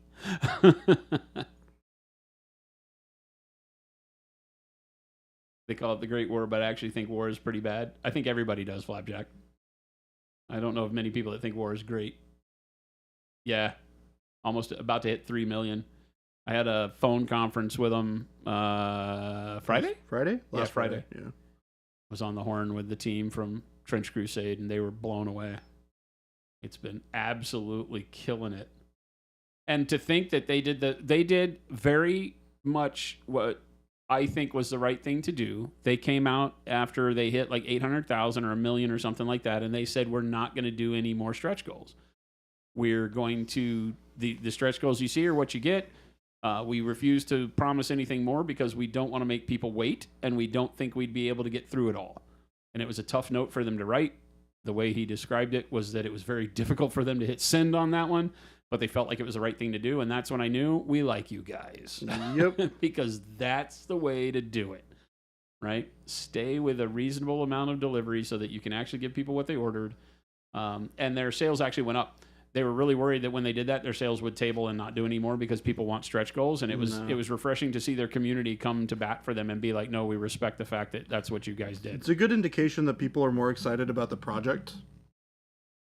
They call it the Great War, but I actually think war is pretty bad. I think everybody does, Flapjack. I don't know of many people that think war is great. Yeah, almost about to hit 3 million. I had a phone conference with them Friday? Friday? Yes, Friday. Yeah. Was on the horn with the team from Trench Crusade, and they were blown away. It's been absolutely killing it. And to think that they did very much what I think was the right thing to do. They came out after they hit like 800,000 or 1 million or something like that, and they said, we're not going to do any more stretch goals. We're going to, the stretch goals you see are what you get. We refuse to promise anything more because we don't want to make people wait, and we don't think we'd be able to get through it all. And it was a tough note for them to write. The way he described it was that it was very difficult for them to hit send on that one, but they felt like it was the right thing to do, and that's when I knew we like you guys. Yep. Because that's the way to do it, right? Stay with a reasonable amount of delivery so that you can actually give people what they ordered. And their sales actually went up. They were really worried that when they did that, their sales would table and not do anymore because people want stretch goals. And it was refreshing to see their community come to bat for them and be like, no, we respect the fact that that's what you guys did. It's a good indication that people are more excited about the project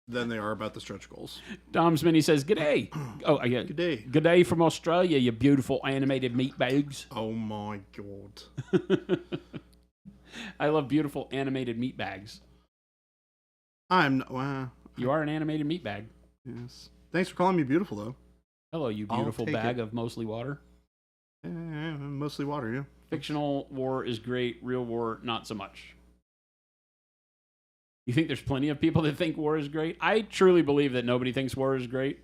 than they are about the stretch goals. Dom's Mini says, "G'day." Oh, I get G'day. G'day from Australia, you beautiful animated meat bags. Oh my god. I love beautiful animated meat bags. You are an animated meat bag. Yes. Thanks for calling me beautiful, though. Hello, you beautiful bag of mostly water. Mostly water, yeah. Fictional war is great. Real war, not so much. You think there's plenty of people that think war is great? I truly believe that nobody thinks war is great.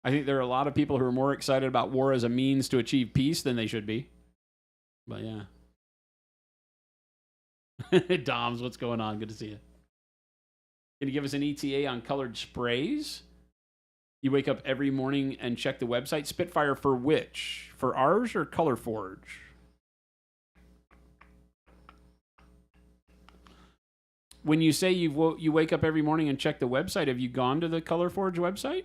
I think there are a lot of people who are more excited about war as a means to achieve peace than they should be. But yeah. Doms, what's going on? Good to see you. Can you give us an ETA on colored sprays? You wake up every morning and check the website. Spitfire for which? For ours or Color Forge? When you say you wake up every morning and check the website, have you gone to the Color Forge website?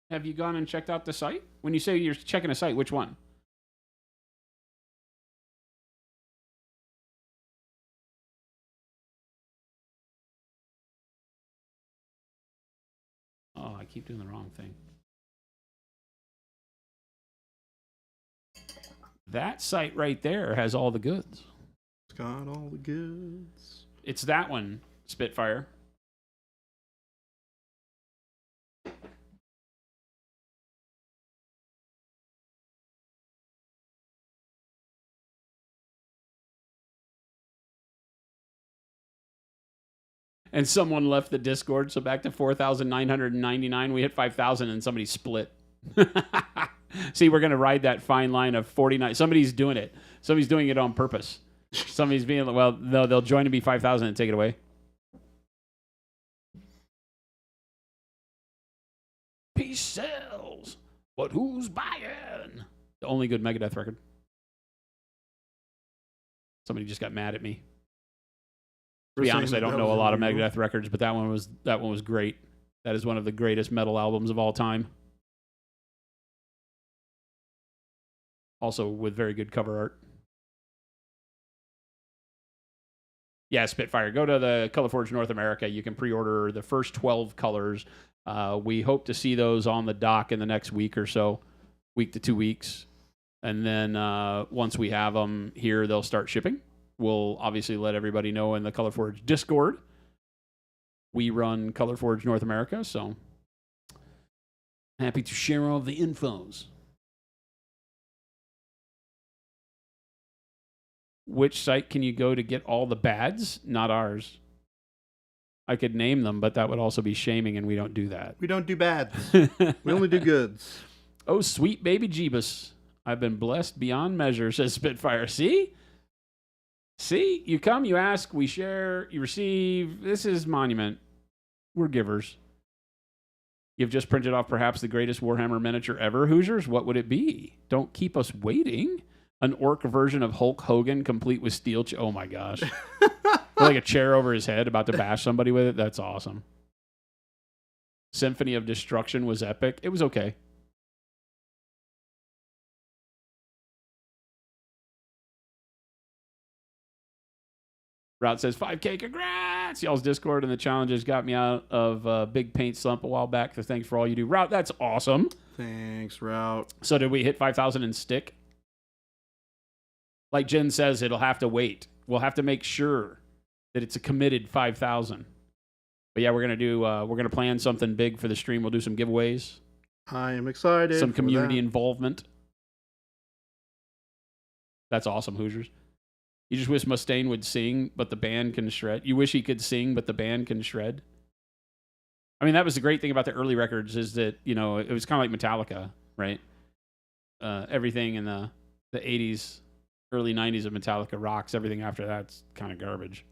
Have you gone and checked out the site? When you say you're checking a site, which one? Oh, I keep doing the wrong thing. That site right there has all the goods. It's got all the goods. It's that one, Spitfire. And someone left the Discord, so back to 4,999. We hit 5,000 and somebody split. See, we're going to ride that fine line of 49. Somebody's doing it. Somebody's doing it on purpose. Somebody's being, well, no, they'll join and be 5,000 and take it away. Peace sells, but who's buying? The only good Megadeth record. Somebody just got mad at me. To be honest, I don't know a lot of Megadeth records, but that one was great. That is one of the greatest metal albums of all time. Also with very good cover art. Yeah, Spitfire. Go to the Color Forge North America. You can pre-order the first 12 colors. We hope to see those on the dock in the next week or so, week to 2 weeks. And then once we have them here, they'll start shipping. We'll obviously let everybody know in the Color Forge Discord. We run Color Forge North America, so happy to share all the infos. Which site can you go to get all the bads? Not ours. I could name them, but that would also be shaming, and we don't do that. We don't do bads. We only do goods. Oh, sweet baby Jeebus. I've been blessed beyond measure, says Spitfire. See? See? You come, you ask, we share, you receive. This is Monument. We're givers. You've just printed off perhaps the greatest Warhammer miniature ever, Hoosiers. What would it be? Don't keep us waiting. An orc version of Hulk Hogan, complete with steel. Oh my gosh! Like a chair over his head, about to bash somebody with it. That's awesome. Symphony of Destruction was epic. It was okay. Route says 5K. Congrats! Y'all's Discord and the challenges got me out of a big paint slump a while back. So thanks for all you do, Route. That's awesome. Thanks, Route. So did we hit 5,000 and stick? Like Jen says, it'll have to wait. We'll have to make sure that it's a committed 5,000. But yeah, we're gonna plan something big for the stream. We'll do some giveaways. I am excited. Some community involvement. That's awesome, Hoosiers. You just wish Mustaine would sing, but the band can shred. You wish he could sing, but the band can shred. I mean, that was the great thing about the early records is that, you know, it was kind of like Metallica, right? Everything in the 80s, early 90s of Metallica rocks. Everything after that's kind of garbage.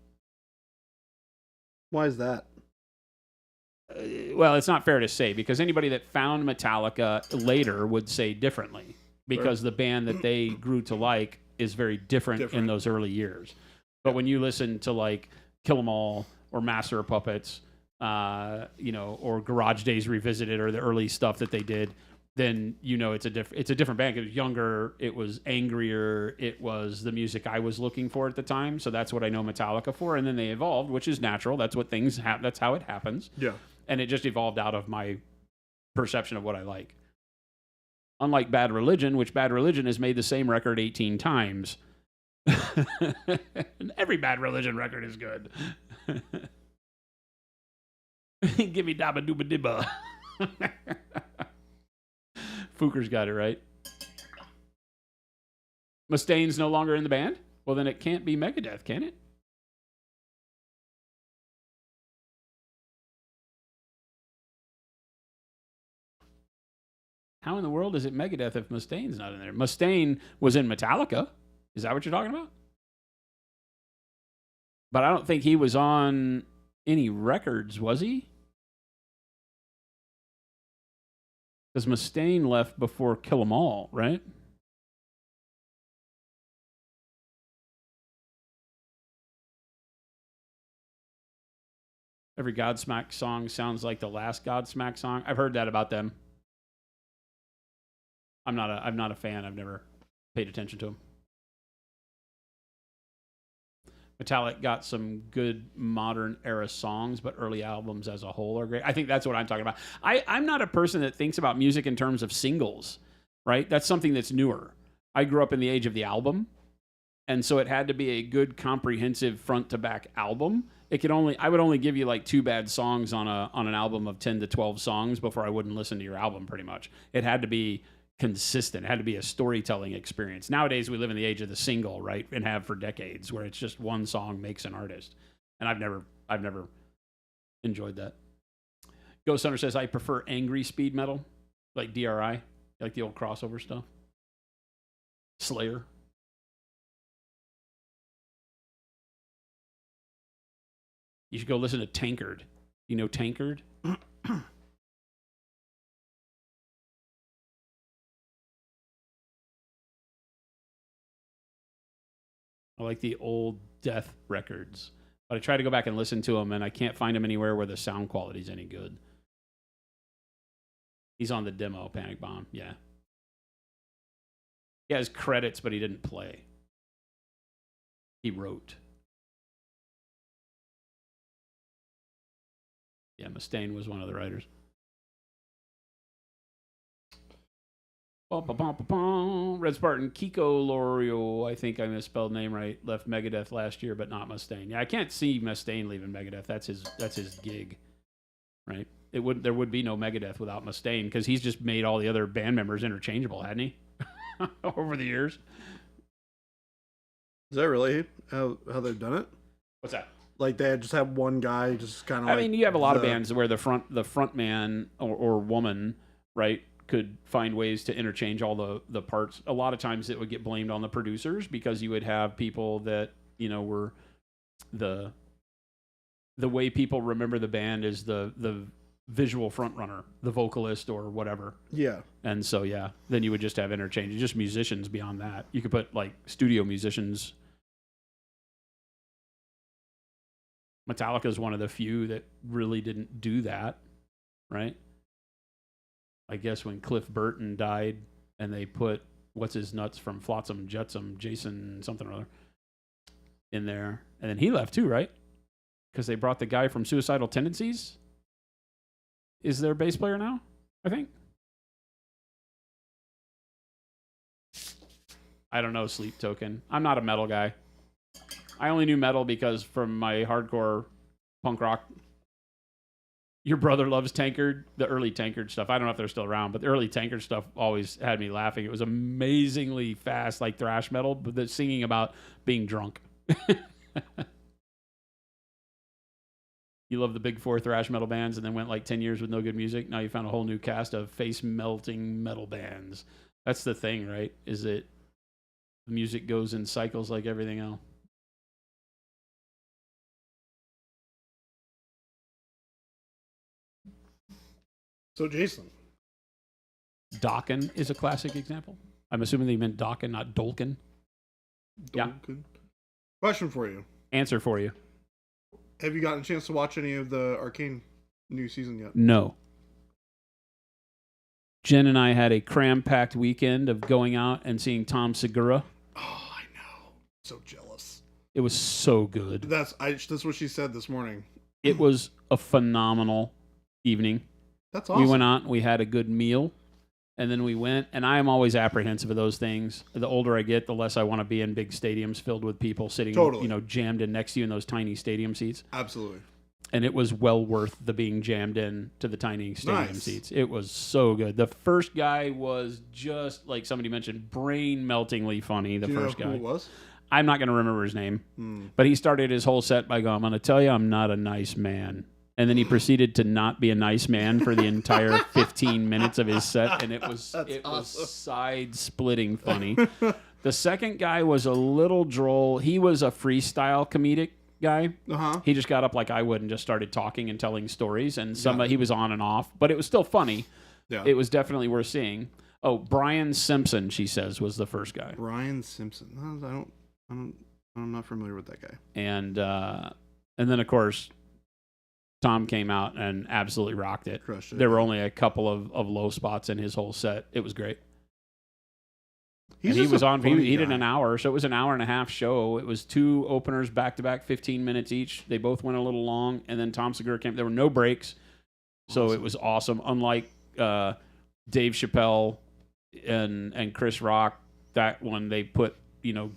Why is that? Well, it's not fair to say because anybody that found Metallica later would say differently because the band that they grew to like is very different in those early years. But when you listen to like Kill 'Em All or Master of Puppets, you know, or Garage Days Revisited or the early stuff that they did, then you know it's a different band. It was younger, it was angrier, it was the music I was looking for at the time. So that's what I know Metallica for. And then they evolved, which is natural. That's what things happen. That's how it happens. Yeah. And it just evolved out of my perception of what I like. Unlike Bad Religion, which Bad Religion has made the same record 18 times. And every Bad Religion record is good. Give me Dabba Dooba Dibba. Fuker's got it right. Mustaine's no longer in the band? Well, then it can't be Megadeth, can it? How in the world is it Megadeth if Mustaine's not in there? Mustaine was in Metallica. Is that what you're talking about? But I don't think he was on any records, was he? Because Mustaine left before Kill 'Em All, right? Every Godsmack song sounds like the last Godsmack song. I've heard that about them. I'm not a fan. I've never paid attention to them. Metallic got some good modern era songs, but early albums as a whole are great. I think that's what I'm talking about. I'm not a person that thinks about music in terms of singles, right? That's something that's newer. I grew up in the age of the album, and so it had to be a good, comprehensive front to back album. I would only give you like 2 bad songs on an album of 10 to 12 songs before I wouldn't listen to your album. Pretty much, it had to be consistent. It had to be a storytelling experience. Nowadays, we live in the age of the single, right, and have for decades, where it's just one song makes an artist. And I've never enjoyed that. Ghost Hunter says I prefer angry speed metal, like DRI, like the old crossover stuff. Slayer. You should go listen to Tankard. You know Tankard? I like the old Death records, but I try to go back and listen to them, and I can't find them anywhere where the sound quality is any good. He's on the demo, Panic Bomb. Yeah. He has credits, but he didn't play. He wrote. Yeah, Mustaine was one of the writers. Red Spartan, Kiko Lorio, I think I misspelled name right, left Megadeth last year, but not Mustaine. Yeah, I can't see Mustaine leaving Megadeth. That's his gig, right? There would be no Megadeth without Mustaine, because he's just made all the other band members interchangeable, hadn't he? Over the years. Is that really how they've done it? What's that? Like they just have one guy, just kind of. I mean, you have a lot of bands where the front man or woman, right, could find ways to interchange all the parts. A lot of times it would get blamed on the producers, because you would have people that, were the way people remember the band is the visual front runner, the vocalist or whatever. Yeah. And so, yeah, then you would just have interchange. Just musicians beyond that. You could put like studio musicians. Metallica is one of the few that really didn't do that, right? I guess when Cliff Burton died and they put what's his nuts from Flotsam Jetsam, Jason something or other, in there, and then he left too, right? Because they brought the guy from Suicidal Tendencies. Is their bass player now, I think? I don't know, Sleep Token. I'm not a metal guy. I only knew metal because from my hardcore punk rock. Your brother loves Tankard, the early Tankard stuff. I don't know if they're still around, but the early Tankard stuff always had me laughing. It was amazingly fast, like thrash metal, but the singing about being drunk. You love the big 4 thrash metal bands and then went like 10 years with no good music. Now you found a whole new cast of face-melting metal bands. That's the thing, right? Is that the music goes in cycles like everything else. So, Jason. Dokken is a classic example. I'm assuming they meant Dokken, not Dolken. Yeah. Question for you. Answer for you. Have you gotten a chance to watch any of the Arcane new season yet? No. Jen and I had a cram-packed weekend of going out and seeing Tom Segura. Oh, I know. So jealous. It was so good. That's what she said this morning. It was a phenomenal evening. That's awesome. We went out and we had a good meal, and then we went, and I am always apprehensive of those things. The older I get, the less I want to be in big stadiums filled with people sitting, totally. Jammed in next to you in those tiny stadium seats. Absolutely. and it was well worth the being jammed in to the tiny stadium Nice. seats. It was so good. The first guy was just like somebody mentioned, brain meltingly funny. The Do you first know guy. who it was? I'm not going to remember his name, but he started his whole set by going, "I'm going to tell you, I'm not a nice man." And then he proceeded to not be a nice man for the entire 15 minutes of his set, and it was awesome. side-splitting funny. The second guy was a little droll. He was a freestyle comedic guy. Uh-huh. He just got up like I would and just started talking and telling stories, and he was on and off, but it was still funny. Yeah. It was definitely worth seeing. Oh, Brian Simpson, she says, was the first guy. Brian Simpson. I'm not familiar with that guy. And then of course Tom came out and absolutely rocked it. Crushed it. There were only a couple of low spots in his whole set. It was great. He He did an hour, so it was an hour and a half show. It was 2 openers back to back, 15 minutes each. They both went a little long, and then Tom Segura came. There were no breaks, so it was awesome. Unlike Dave Chappelle and Chris Rock, that one they put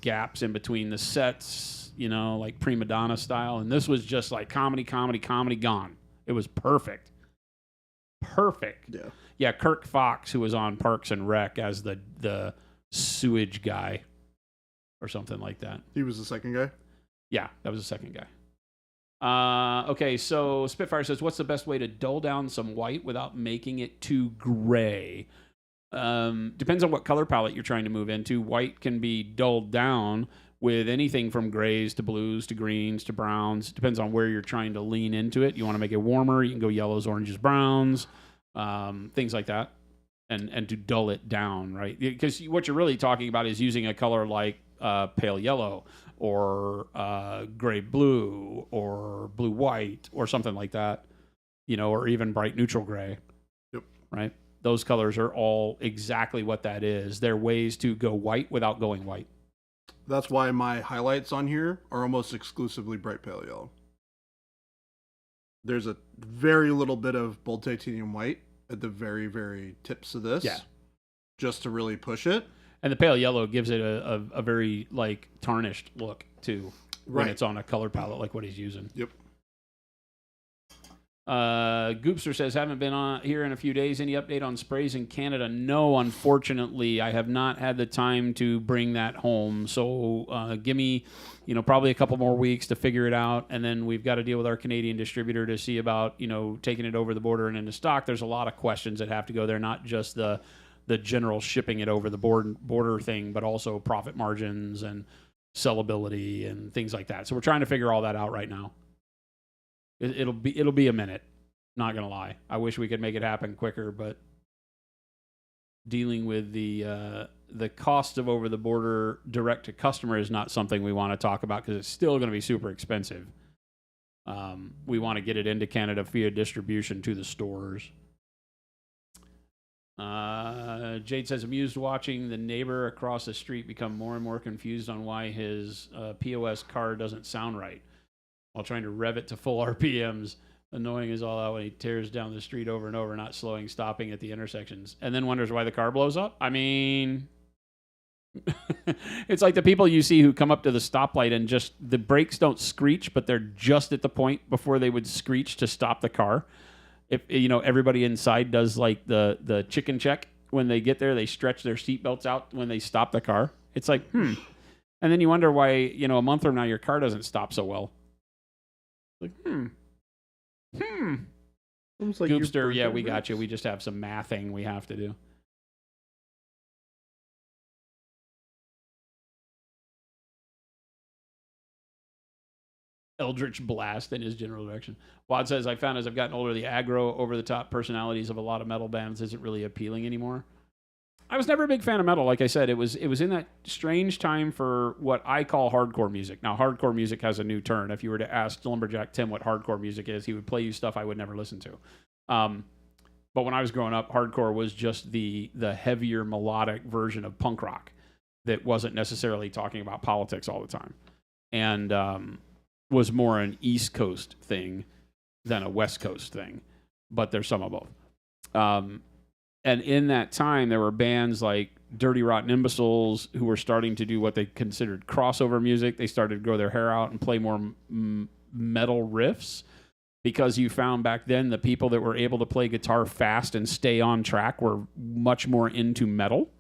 gaps in between the sets, like prima donna style, and this was just like comedy gone. It was perfect. Yeah. Kirk Fox, who was on Parks and Rec as the sewage guy or something like that. He was the second guy? Yeah, that was the second guy. Okay, so Spitfire says, what's the best way to dull down some white without making it too gray? Depends on what color palette you're trying to move into. White can be dulled down with anything from grays to blues to greens to browns. Depends on where you're trying to lean into it. You want to make it warmer, you can go yellows, oranges, browns, things like that. And to dull it down, right? Because what you're really talking about is using a color like pale yellow or gray blue or blue white or something like that, or even bright neutral gray. Yep. Right? Those colors are all exactly what that is. They're ways to go white without going white. That's why my highlights on here are almost exclusively bright pale yellow. There's a very little bit of bold titanium white at the very, very tips of this. Yeah. Just to really push it. And the pale yellow gives it a very, like, tarnished look, too, when Right. it's on a color palette like what he's using. Yep. Goopster says, haven't been on here in a few days. Any update on sprays in Canada? No, unfortunately. I have not had the time to bring that home. So give me, probably a couple more weeks to figure it out. And then we've got to deal with our Canadian distributor to see about, taking it over the border and into stock. There's a lot of questions that have to go there, not just the general shipping it over the border thing, but also profit margins and sellability and things like that. So we're trying to figure all that out right now. It'll be a minute. Not gonna lie. I wish we could make it happen quicker, but dealing with the cost of over the border direct to customer is not something we want to talk about because it's still going to be super expensive. We want to get it into Canada via distribution to the stores. Jade says, amused watching the neighbor across the street become more and more confused on why his POS car doesn't sound right while trying to rev it to full RPMs. Annoying as all out when he tears down the street over and over, not slowing, stopping at the intersections, and then wonders why the car blows up. I mean, it's like the people you see who come up to the stoplight and just the brakes don't screech, but they're just at the point before they would screech to stop the car. If everybody inside does like the chicken check when they get there, they stretch their seatbelts out when they stop the car. It's like, and then you wonder why a month from now your car doesn't stop so well. Like, Almost like Goopster, yeah, we got you. We just have some mathing we have to do. Eldritch Blast in his general direction. Wad says, I found as I've gotten older, the aggro, over-the-top personalities of a lot of metal bands isn't really appealing anymore. I was never a big fan of metal. Like I said, it was in that strange time for what I call hardcore music. Now, hardcore music has a new turn. If you were to ask Lumberjack Tim what hardcore music is, he would play you stuff I would never listen to. But when I was growing up, hardcore was just the heavier melodic version of punk rock that wasn't necessarily talking about politics all the time. And was more an East Coast thing than a West Coast thing. But there's some of both. And in that time, there were bands like Dirty Rotten Imbeciles who were starting to do what they considered crossover music. They started to grow their hair out and play more metal riffs because you found back then the people that were able to play guitar fast and stay on track were much more into metal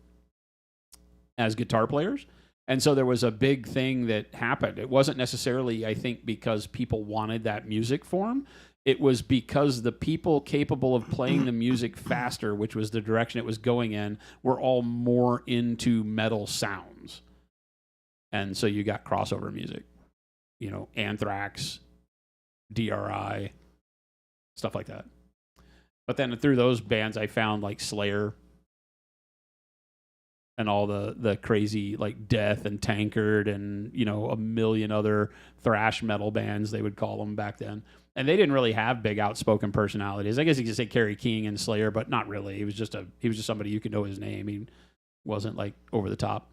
as guitar players. And so there was a big thing that happened. It wasn't necessarily, I think, because people wanted that music form. It was because the people capable of playing the music faster, which was the direction it was going in, were all more into metal sounds. And so you got crossover music. You know, Anthrax, DRI, stuff like that. But then through those bands, I found like Slayer and all the crazy like Death and Tankard and, you know, a million other thrash metal bands, they would call them back then. And they didn't really have big outspoken personalities. I guess you could say Kerry King and Slayer, but not really. He was just somebody you could know his name. He wasn't like over the top.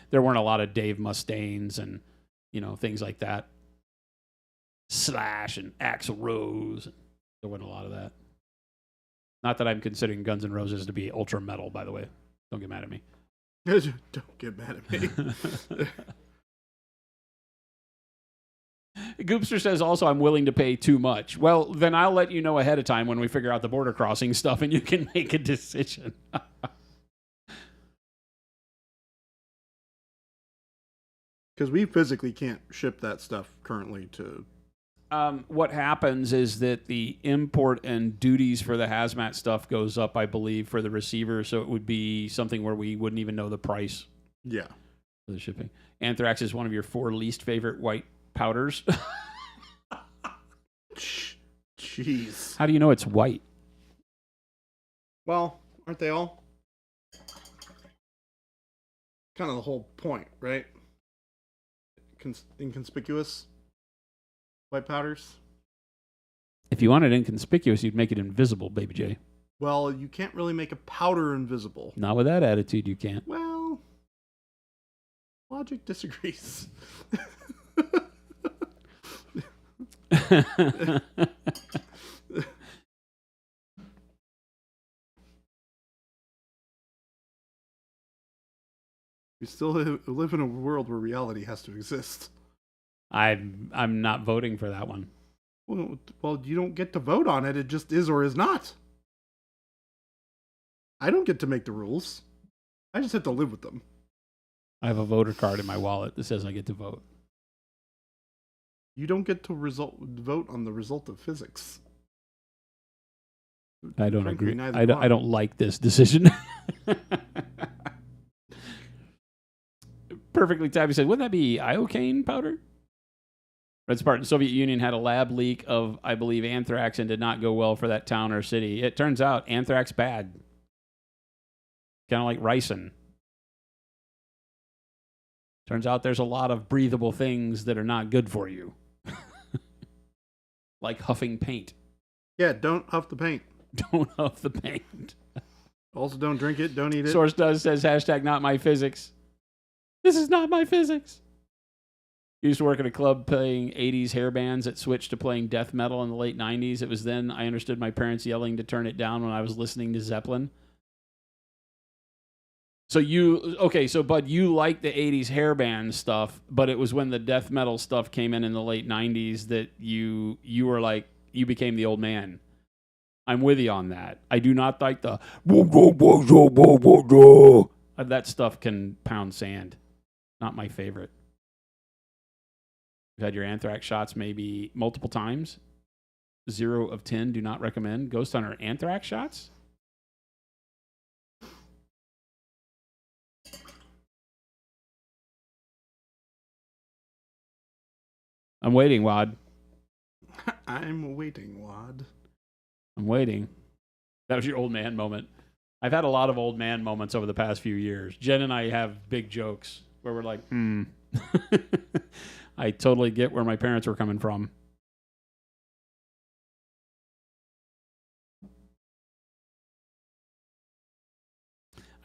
There weren't a lot of Dave Mustaines and, you know, things like that. Slash and Axl Rose. There wasn't a lot of that. Not that I'm considering Guns N' Roses to be ultra metal, by the way. Don't get mad at me. Don't get mad at me. Goopster says also, I'm willing to pay too much. Well, then I'll let you know ahead of time when we figure out the border crossing stuff and you can make a decision. Because we physically can't ship that stuff currently to... What happens is that the import and duties for the hazmat stuff goes up, I believe, for the receiver. So it would be something where we wouldn't even know the price. Yeah. For the shipping. Anthrax is one of your 4 least favorite white powders. Jeez. How do you know it's white? Well, aren't they all? Kind of the whole point, right? Inconspicuous white powders. If you want it inconspicuous, you'd make it invisible, Baby J. Well, you can't really make a powder invisible. Not with that attitude, you can't. Well, logic disagrees. We still live in a world where reality has to exist. I'm not voting for that one. Well, you don't get to vote on it. It just is or is not. I don't get to make the rules. I just have to live with them. I have a voter card in my wallet that says I get to vote. You don't get to vote on the result of physics. I don't Frankly, agree. neither I do I. don't like this decision. Perfectly Tabby said, wouldn't that be iocane powder? Red Spartan, Soviet Union had a lab leak of, I believe, anthrax and did not go well for that town or city. It turns out anthrax bad. Kind of like ricin. Turns out there's a lot of breathable things that are not good for you. Like huffing paint. Yeah, don't huff the paint. Don't huff the paint. Also, don't drink it. Don't eat it. Source does says hashtag not my physics. This is not my physics. Used to work at a club playing 80s hair bands that switched to playing death metal in the late 90s. It was then I understood my parents yelling to turn it down when I was listening to Zeppelin. So Bud, you like the 80s hair band stuff, but it was when the death metal stuff came in the late 90s that you were like, you became the old man. I'm with you on that. I do not like the that stuff can pound sand. Not my favorite. You've had your anthrax shots maybe multiple times. 0 of 10, do not recommend. Ghost Hunter anthrax shots? I'm waiting, Wad. I'm waiting, Wad. I'm waiting. That was your old man moment. I've had a lot of old man moments over the past few years. Jen and I have big jokes where we're like, I totally get where my parents were coming from.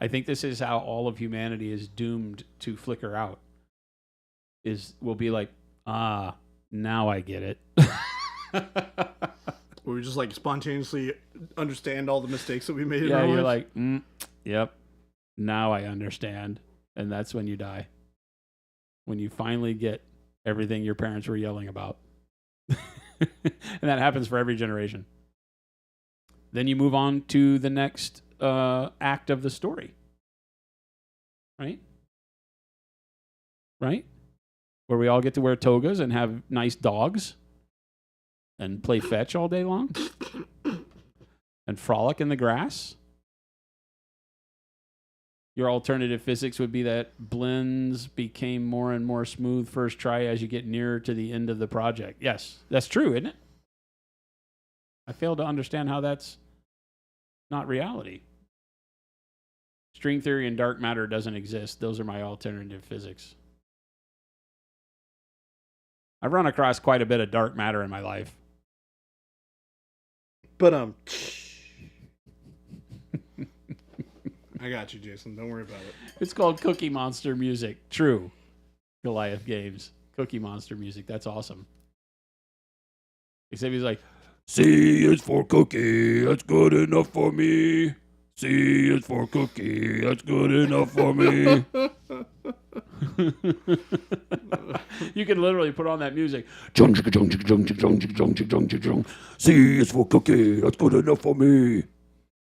I think this is how all of humanity is doomed to flicker out. We'll be like, now I get it. Where we just like spontaneously understand all the mistakes that we made in Yeah, our you're life. like, yep, now I understand. And that's when you die. When you finally get everything your parents were yelling about. And that happens for every generation. Then you move on to the next act of the story. Right? Right? Where we all get to wear togas and have nice dogs and play fetch all day long and frolic in the grass. Your alternative physics would be that blends became more and more smooth first try as you get nearer to the end of the project. Yes, that's true, isn't it? I fail to understand how that's not reality. String theory and dark matter doesn't exist. Those are my alternative physics. I've run across quite a bit of dark matter in my life. But I got you, Jason. Don't worry about it. It's called Cookie Monster music. True. Goliath Games. Cookie Monster music. That's awesome. Except he's like, C is for cookie. That's good enough for me. C is for cookie. That's good enough for me. You can literally put on that music. C is for cookie. That's good enough for me.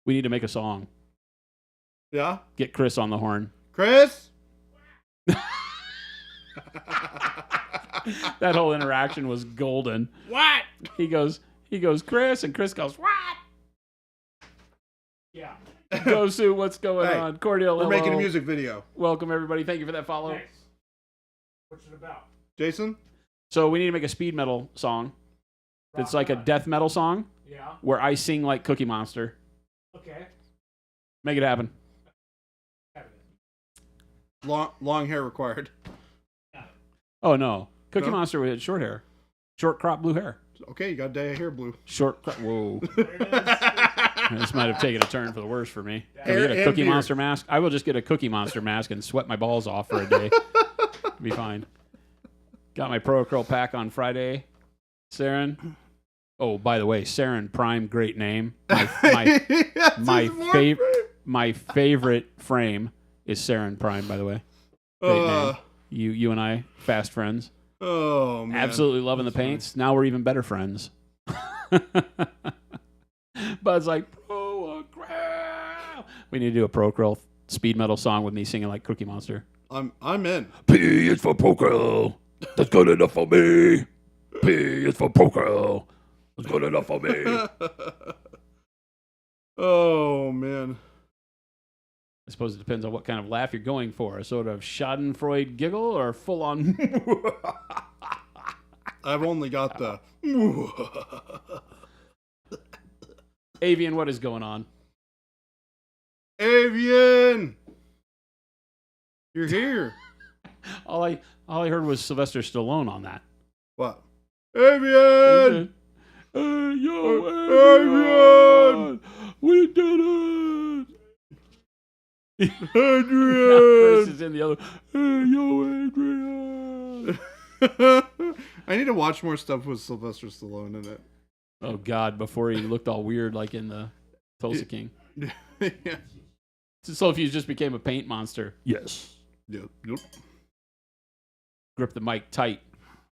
We need to make a song. Yeah? Get Chris on the horn. Chris? That whole interaction was golden. What? He goes, Chris, and Chris goes, what? Yeah. Go Sue, what's going on? Cordial, we're hello. making a music video. Welcome, everybody. Thank you for that follow. Thanks. What's it about? Jason? So we need to make a speed metal song. It's like a death metal song Yeah. where I sing like Cookie Monster. Okay. Make it happen. Long hair required. Oh, no. Cookie No? Monster with short hair. Short crop blue hair. Okay, you got dye hair blue. Short crop. Whoa. There it is. This might have taken a turn for the worse for me. Can Hair we get a and Cookie beard. Monster mask? I will just get a Cookie Monster mask and sweat my balls off for a day. Be fine. Got my Pro Curl pack on Friday. Saren. Oh, by the way, Saren Prime, great name. My favorite frame is Saren Prime, by the way. Great name. You and I, fast friends. Oh, man. Absolutely loving the paints. Now we're even better friends. Bud's like, Pro Curl. We need to do a Pro Curl speed metal song with me singing like Cookie Monster. I'm in. P is for Pro Curl. That's good enough for me. P is for Pro Curl. That's good enough for me. Oh, man. I suppose it depends on what kind of laugh you're going for. A sort of Schadenfreude giggle or full on. I've only got the. Avian, what is going on? Avian! You're here. All I heard was Sylvester Stallone on that. What? Avian! Hey, yo, Avian! We did it! Adrian! Chris is in the other. Hey, yo, Adrian! I need to watch more stuff with Sylvester Stallone in it. Oh, God, before he looked all weird like in the Tulsa King. Yeah. So if you just became a paint monster. Yes. Yep. Grip the mic tight.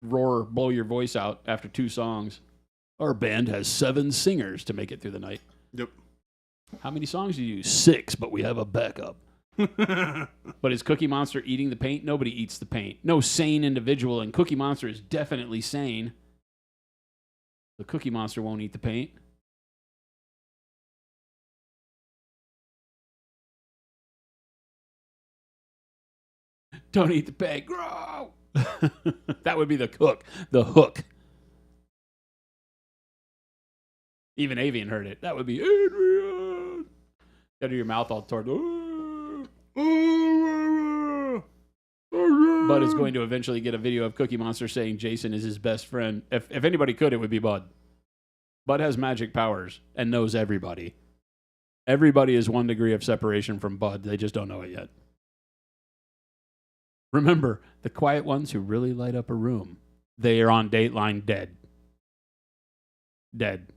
Roar, blow your voice out after 2 songs. Our band has 7 singers to make it through the night. Yep. How many songs do you use? 6, but we have a backup. But is Cookie Monster eating the paint? Nobody eats the paint. No sane individual, and Cookie Monster is definitely sane. The Cookie Monster won't eat the paint. Don't eat the paint. Grow! That would be the hook. The hook. Even Avian heard it. That would be Adrian. Got your mouth all toward. Bud is going to eventually get a video of Cookie Monster saying Jason is his best friend. If anybody could, it would be Bud. Bud has magic powers and knows everybody. Everybody is 1 degree of separation from Bud. They just don't know it yet. Remember, the quiet ones who really light up a room, they are on Dateline dead. Dead.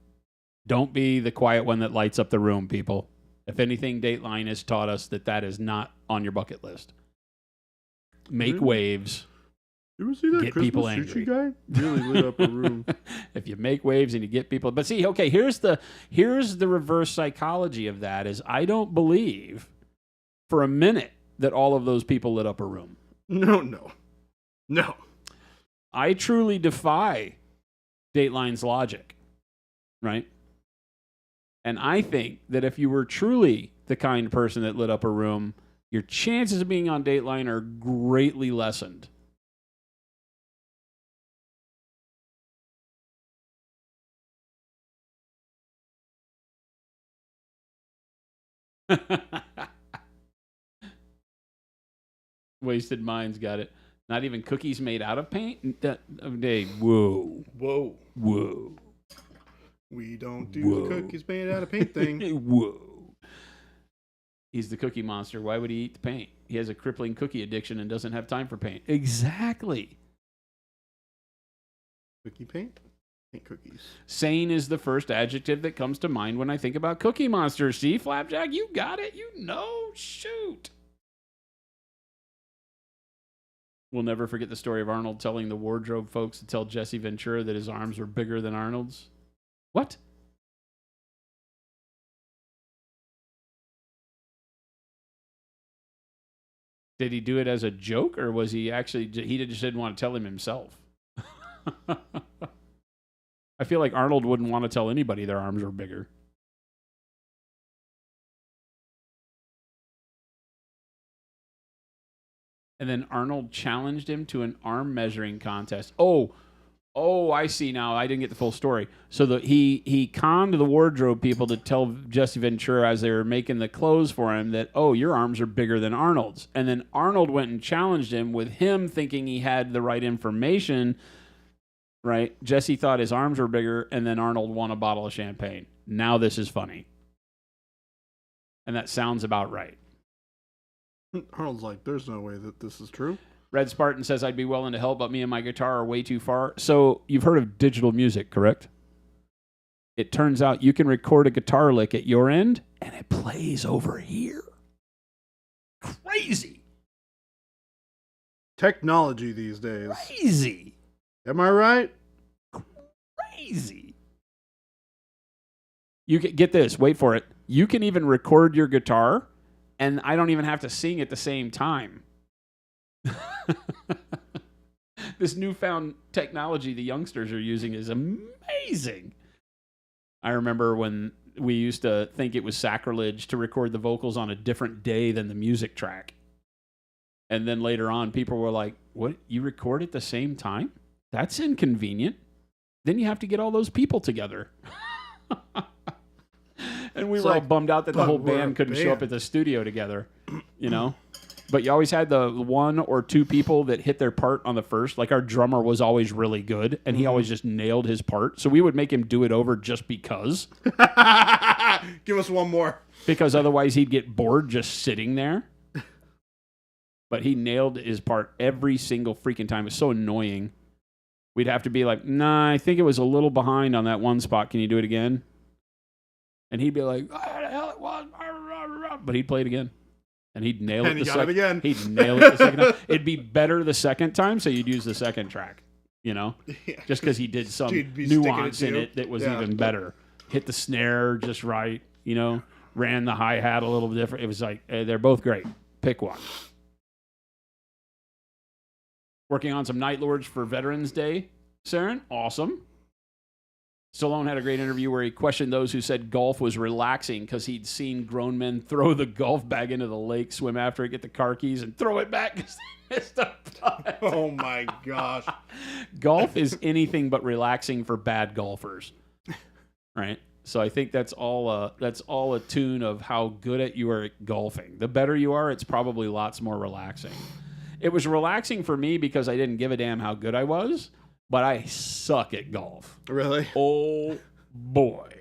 Don't be the quiet one that lights up the room, people. If anything, Dateline has taught us that is not on your bucket list. Make waves. You ever see that Get Christmas people sushi angry. guy? Really lit up a room. If you make waves and you get people, but see, okay, here's the reverse psychology of that is I don't believe for a minute that all of those people lit up a room. No. I truly defy Dateline's logic, right? And I think that if you were truly the kind person that lit up a room, your chances of being on Dateline are greatly lessened. Wasted Minds got it. Not even cookies made out of paint? Whoa. Whoa. We don't do Whoa. the cookies made out of paint thing. Whoa. He's the cookie monster. Why would he eat the paint? He has a crippling cookie addiction and doesn't have time for paint. Exactly. Cookie paint? Paint cookies. Sane is the first adjective that comes to mind when I think about Cookie Monster. See, Flapjack, you got it. You know. Shoot. We'll never forget the story of Arnold telling the wardrobe folks to tell Jesse Ventura that his arms were bigger than Arnold's. What? Did he do it as a joke, or was he actually, he just didn't want to tell him himself? I feel like Arnold wouldn't want to tell anybody their arms were bigger. And then Arnold challenged him to an arm measuring contest. Oh, I see now. I didn't get the full story. So he conned the wardrobe people to tell Jesse Ventura as they were making the clothes for him that, oh, your arms are bigger than Arnold's. And then Arnold went and challenged him with him thinking he had the right information, right? Jesse thought his arms were bigger, and then Arnold won a bottle of champagne. Now this is funny. And that sounds about right. Arnold's like, there's no way that this is true. Red Spartan says, I'd be willing to help, but me and my guitar are way too far. So you've heard of digital music, correct? It turns out you can record a guitar lick at your end, and it plays over here. Crazy. Technology these days. Crazy. Am I right? Crazy. You can, get this, wait for it. You can even record your guitar, and I don't even have to sing at the same time. This newfound technology the youngsters are using is amazing. I remember when we used to think it was sacrilege to record the vocals on a different day than the music track. And then later on, people were like, what? You record at the same time? That's inconvenient. Then you have to get all those people together. And we were all bummed out that the whole band couldn't show up at the studio together, you know? But you always had the one or two people that hit their part on the first. Like our drummer was always really good, and he always just nailed his part. So we would make him do it over just because. Give us one more. Because otherwise he'd get bored just sitting there. But he nailed his part every single freaking time. It was so annoying. We'd have to be like, nah, I think it was a little behind on that one spot. Can you do it again? And he'd be like, oh, the hell it was. But he'd play it again. And he'd nail it And the he got it again. He'd nail it the second time. It'd be better the second time, so you'd use the second track, you know? Yeah. Just because he did some He'd be nuance sticking in it it that was Yeah. even better. Hit the snare just right, you know? Ran the hi-hat a little different. It was like, they're both great. Pick one. Working on some Night Lords for Veterans Day, Saren. Awesome. Stallone had a great interview where he questioned those who said golf was relaxing because he'd seen grown men throw the golf bag into the lake, swim after it, get the car keys, and throw it back because they missed a putt. Oh my gosh. Golf is anything but relaxing for bad golfers, right? So I think that's all a tune of how good at you are at golfing. The better you are, it's probably lots more relaxing. It was relaxing for me because I didn't give a damn how good I was. But I suck at golf. Really? Oh, boy.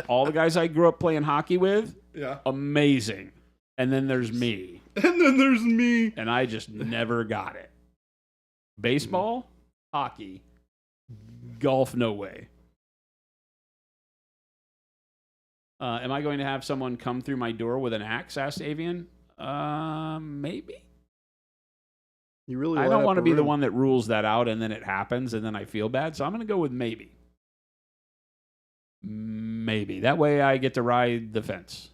All the guys I grew up playing hockey with, Yeah. amazing. And then there's me. And then there's me. And I just never got it. Baseball, hockey, golf, no way. Am I going to have someone come through my door with an axe, asked Avian? Maybe. You really I light don't up want to a be the room. one that rules that out and then it happens and then I feel bad. So I'm going to go with maybe. Maybe. That way I get to ride the fence.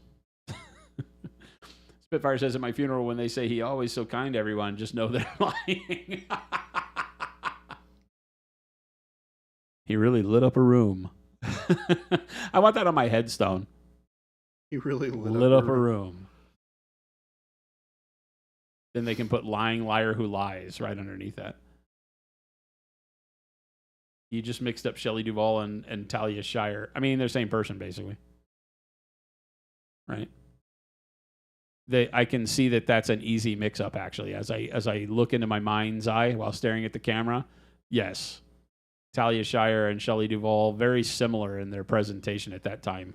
Spitfire says at my funeral when they say he always so kind to everyone, just know they're lying. He really lit up a room. I want that on my headstone. He really Lit up a room. Then they can put lying liar who lies right underneath that. You just mixed up Shelley Duvall and Talia Shire. I mean, they're the same person, basically. Right? I can see that that's an easy mix-up, actually. As I look into my mind's eye while staring at the camera, yes. Talia Shire and Shelley Duvall, very similar in their presentation at that time.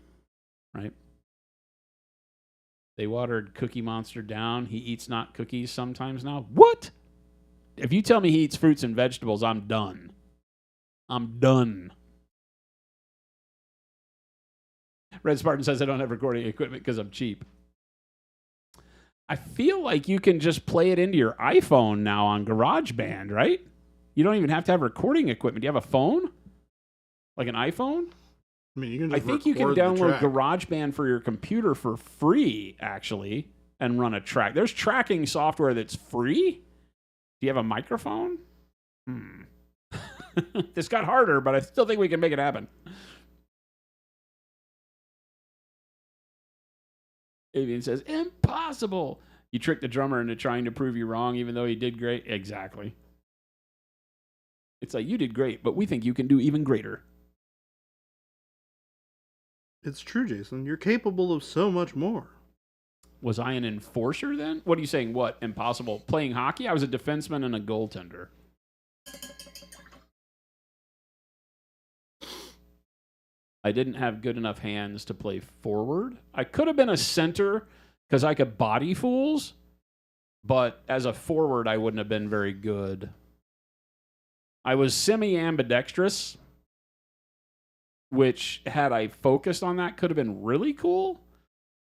Right? They watered Cookie Monster down. He eats not cookies sometimes now. What? If you tell me he eats fruits and vegetables, I'm done. I'm done. Red Spartan says I don't have recording equipment because I'm cheap. I feel like you can just play it into your iPhone now on GarageBand, right? You don't even have to have recording equipment. Do you have a phone? Like an iPhone? I mean, you can I just think you can record the download track. GarageBand for your computer for free, actually, and run a track. There's tracking software that's free? Do you have a microphone? This got harder, but I still think we can make it happen. Avian says, impossible. You tricked the drummer into trying to prove you wrong, even though he did great. Exactly. It's like, you did great, but we think you can do even greater. It's true, Jason. You're capable of so much more. Was I an enforcer then? What are you saying? What? Impossible. Playing hockey? I was a defenseman and a goaltender. I didn't have good enough hands to play forward. I could have been a center because I could body fools, but as a forward, I wouldn't have been very good. I was semi-ambidextrous, which, had I focused on that, could have been really cool,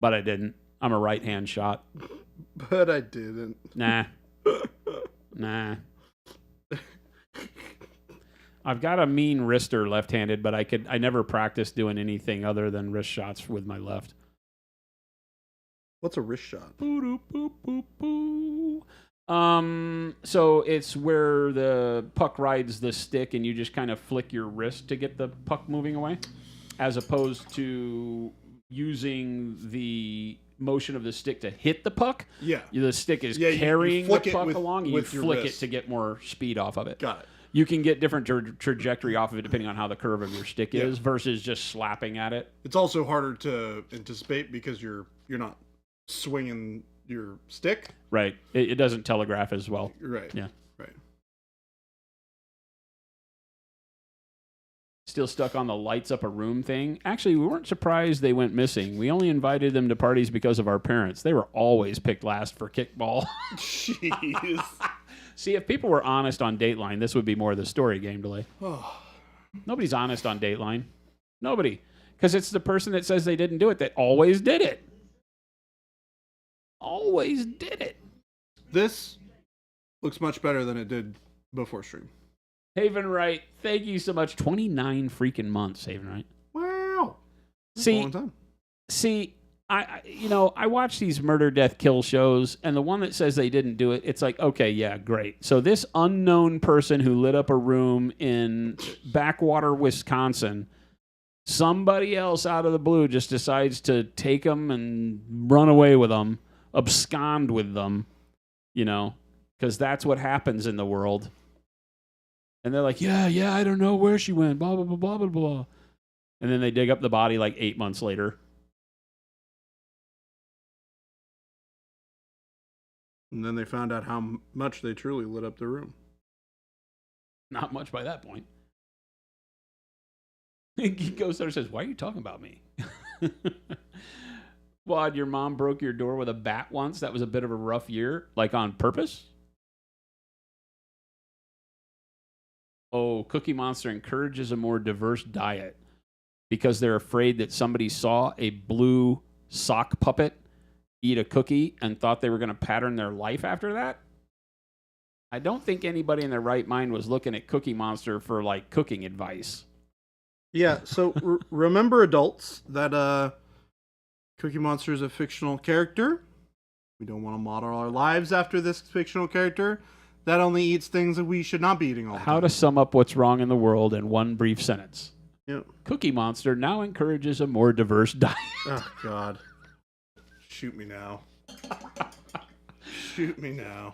but I didn't. I'm a right-hand shot. But I didn't. Nah. Nah. I've got a mean wrister left-handed, but I never practiced doing anything other than wrist shots with my left. What's a wrist shot? Boo, boo, boo, boo. So it's where the puck rides the stick and you just kind of flick your wrist to get the puck moving away, as opposed to using the motion of the stick to hit the puck. Yeah. The stick is Yeah, you carrying flick the it puck with- along and you with your flick it wrist. to get more speed off of it. Got it. You can get different trajectory off of it depending on how the curve of your stick Yeah. is versus just slapping at it. It's also harder to anticipate because you're not swinging your stick. Right. It doesn't telegraph as well. Right. Yeah. Right. Still stuck on the lights up a room thing. Actually, we weren't surprised they went missing. We only invited them to parties because of our parents. They were always picked last for kickball. Jeez. See, if people were honest on Dateline, this would be more the story game delay. Oh. Nobody's honest on Dateline. Nobody. Because it's the person that says they didn't do it that always did it. Always did it. This looks much better than it did before stream. Haven Wright, thank you so much. 29 freaking months, Haven Wright. Wow. That's a See, long time. I watch these murder, death, kill shows, and the one that says they didn't do it, it's like, okay, yeah, great. So this unknown person who lit up a room in backwater Wisconsin, somebody else out of the blue just decides to take them and run away with them, abscond with them, because that's what happens in the world. And they're like, yeah, I don't know where she went, blah, blah, blah, blah, blah, blah. And then they dig up the body like 8 months later. And then they found out how much they truly lit up the room. Not much by that point. Ghost Hunter says, why are you talking about me? Wad, your mom broke your door with a bat once. That was a bit of a rough year. Like on purpose? Oh, Cookie Monster encourages a more diverse diet because they're afraid that somebody saw a blue sock puppet eat a cookie and thought they were going to pattern their life after that? I don't think anybody in their right mind was looking at Cookie Monster for like cooking advice. Yeah, so remember, adults, that Cookie Monster is a fictional character. We don't want to model our lives after this fictional character that only eats things that we should not be eating all the How time. to sum up what's wrong in the world in one brief sentence. Yep. Cookie Monster now encourages a more diverse diet. Oh, God. Shoot me now. Shoot me now.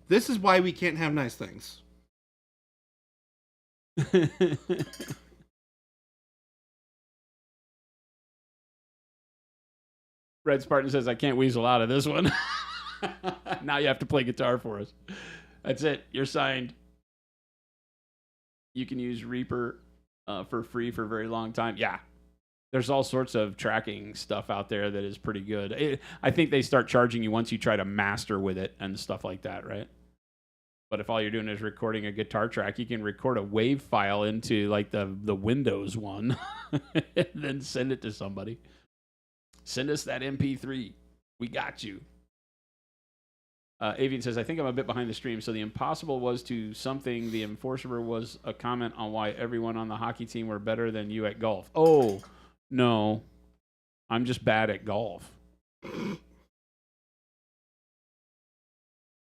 This is why we can't have nice things. Red Spartan says, I can't weasel out of this one. Now you have to play guitar for us. That's it. You're signed. You can use Reaper for free for a very long time. Yeah. There's all sorts of tracking stuff out there that is pretty good. I think they start charging you once you try to master with it and stuff like that, right? But if all you're doing is recording a guitar track, you can record a WAV file into like the Windows one and then send it to somebody. Send us that MP3. We got you. Avian says, I think I'm a bit behind the stream. So the impossible was to something. The enforcer was a comment on why everyone on the hockey team were better than you at golf. Oh, no. I'm just bad at golf.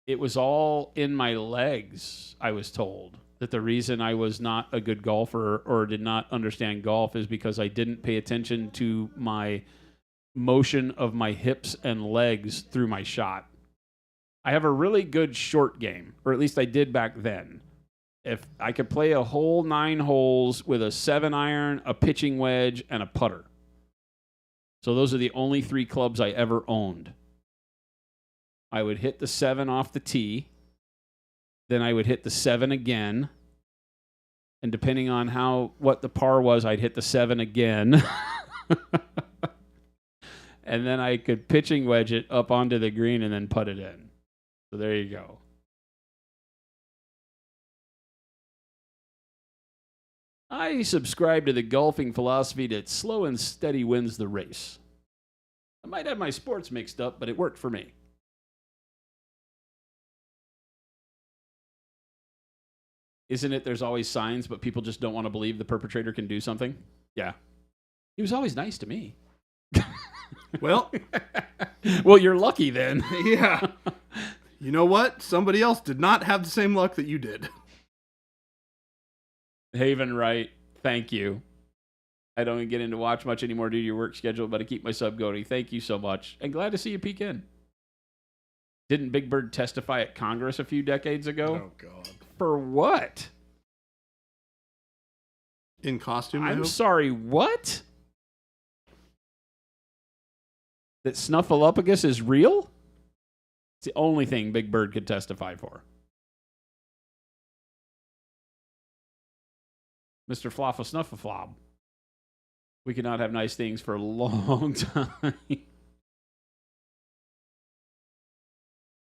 It was all in my legs, I was told. That the reason I was not a good golfer or did not understand golf is because I didn't pay attention to my motion of my hips and legs through my shot. I have a really good short game, or at least I did back then. If I could play a whole 9 holes with a 7-iron, a pitching wedge, and a putter. So those are the only 3 clubs I ever owned. I would hit the 7 off the tee. Then I would hit the 7 again. And depending on what the par was, I'd hit the 7 again. And then I could pitching wedge it up onto the green and then put it in. So there you go. I subscribe to the golfing philosophy that slow and steady wins the race. I might have my sports mixed up, but it worked for me. Isn't it there's always signs, but people just don't want to believe the perpetrator can do something? Yeah. He was always nice to me. Well, well, you're lucky then. Yeah. You know what? Somebody else did not have the same luck that you did. Haven Wright, thank you. I don't get in to watch much anymore due to your work schedule, but I keep my sub going. Thank you so much. And glad to see you peek in. Didn't Big Bird testify at Congress a few decades ago? Oh, God. For what? In costume, I'm sorry, what? That Snuffleupagus is real? It's the only thing Big Bird could testify for. Mr. Floffa Snuffaflob. We could not have nice things for a long time.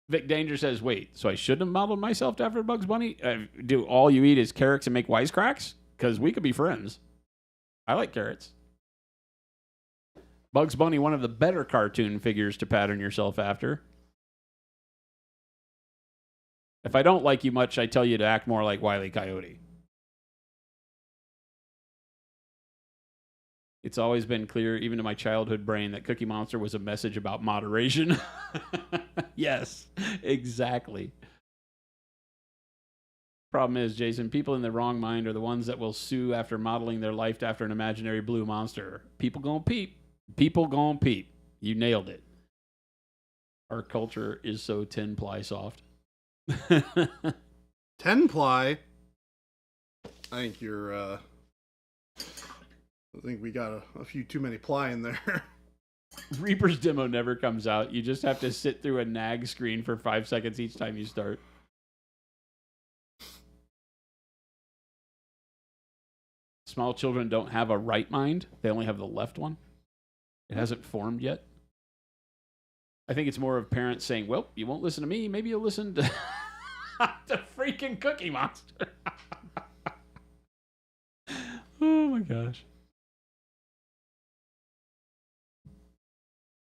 Vic Danger says, wait, so I shouldn't have modeled myself after Bugs Bunny? Do all you eat is carrots and make wisecracks? Because we could be friends. I like carrots. Bugs Bunny, one of the better cartoon figures to pattern yourself after. If I don't like you much, I tell you to act more like Wile E. Coyote. It's always been clear, even to my childhood brain, that Cookie Monster was a message about moderation. Yes, exactly. Problem is, Jason, people in the wrong mind are the ones that will sue after modeling their life after an imaginary blue monster. People gonna peep. People gonna peep. You nailed it. Our culture is so 10-ply soft. 10-ply? I think you're, I think we got a few too many ply in there. Reaper's demo never comes out. You just have to sit through a nag screen for 5 seconds each time you start. Small children don't have a right mind. They only have the left one. It hasn't formed yet. I think it's more of parents saying, well, you won't listen to me. Maybe you'll listen to, to freaking Cookie Monster. Oh, my gosh.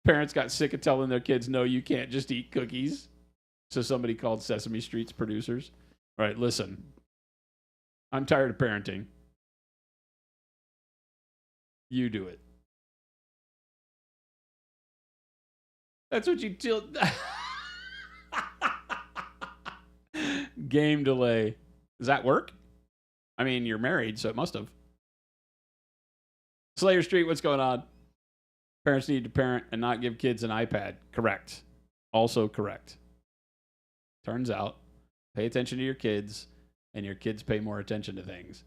Parents got sick of telling their kids, no, you can't just eat cookies. So somebody called Sesame Street's producers. All right, listen. I'm tired of parenting. You do it. That's what you tell. Game delay. Does that work? I mean, you're married, so it must have. Slayer Street, what's going on? Parents need to parent and not give kids an iPad. Correct. Also correct. Turns out, pay attention to your kids, and your kids pay more attention to things.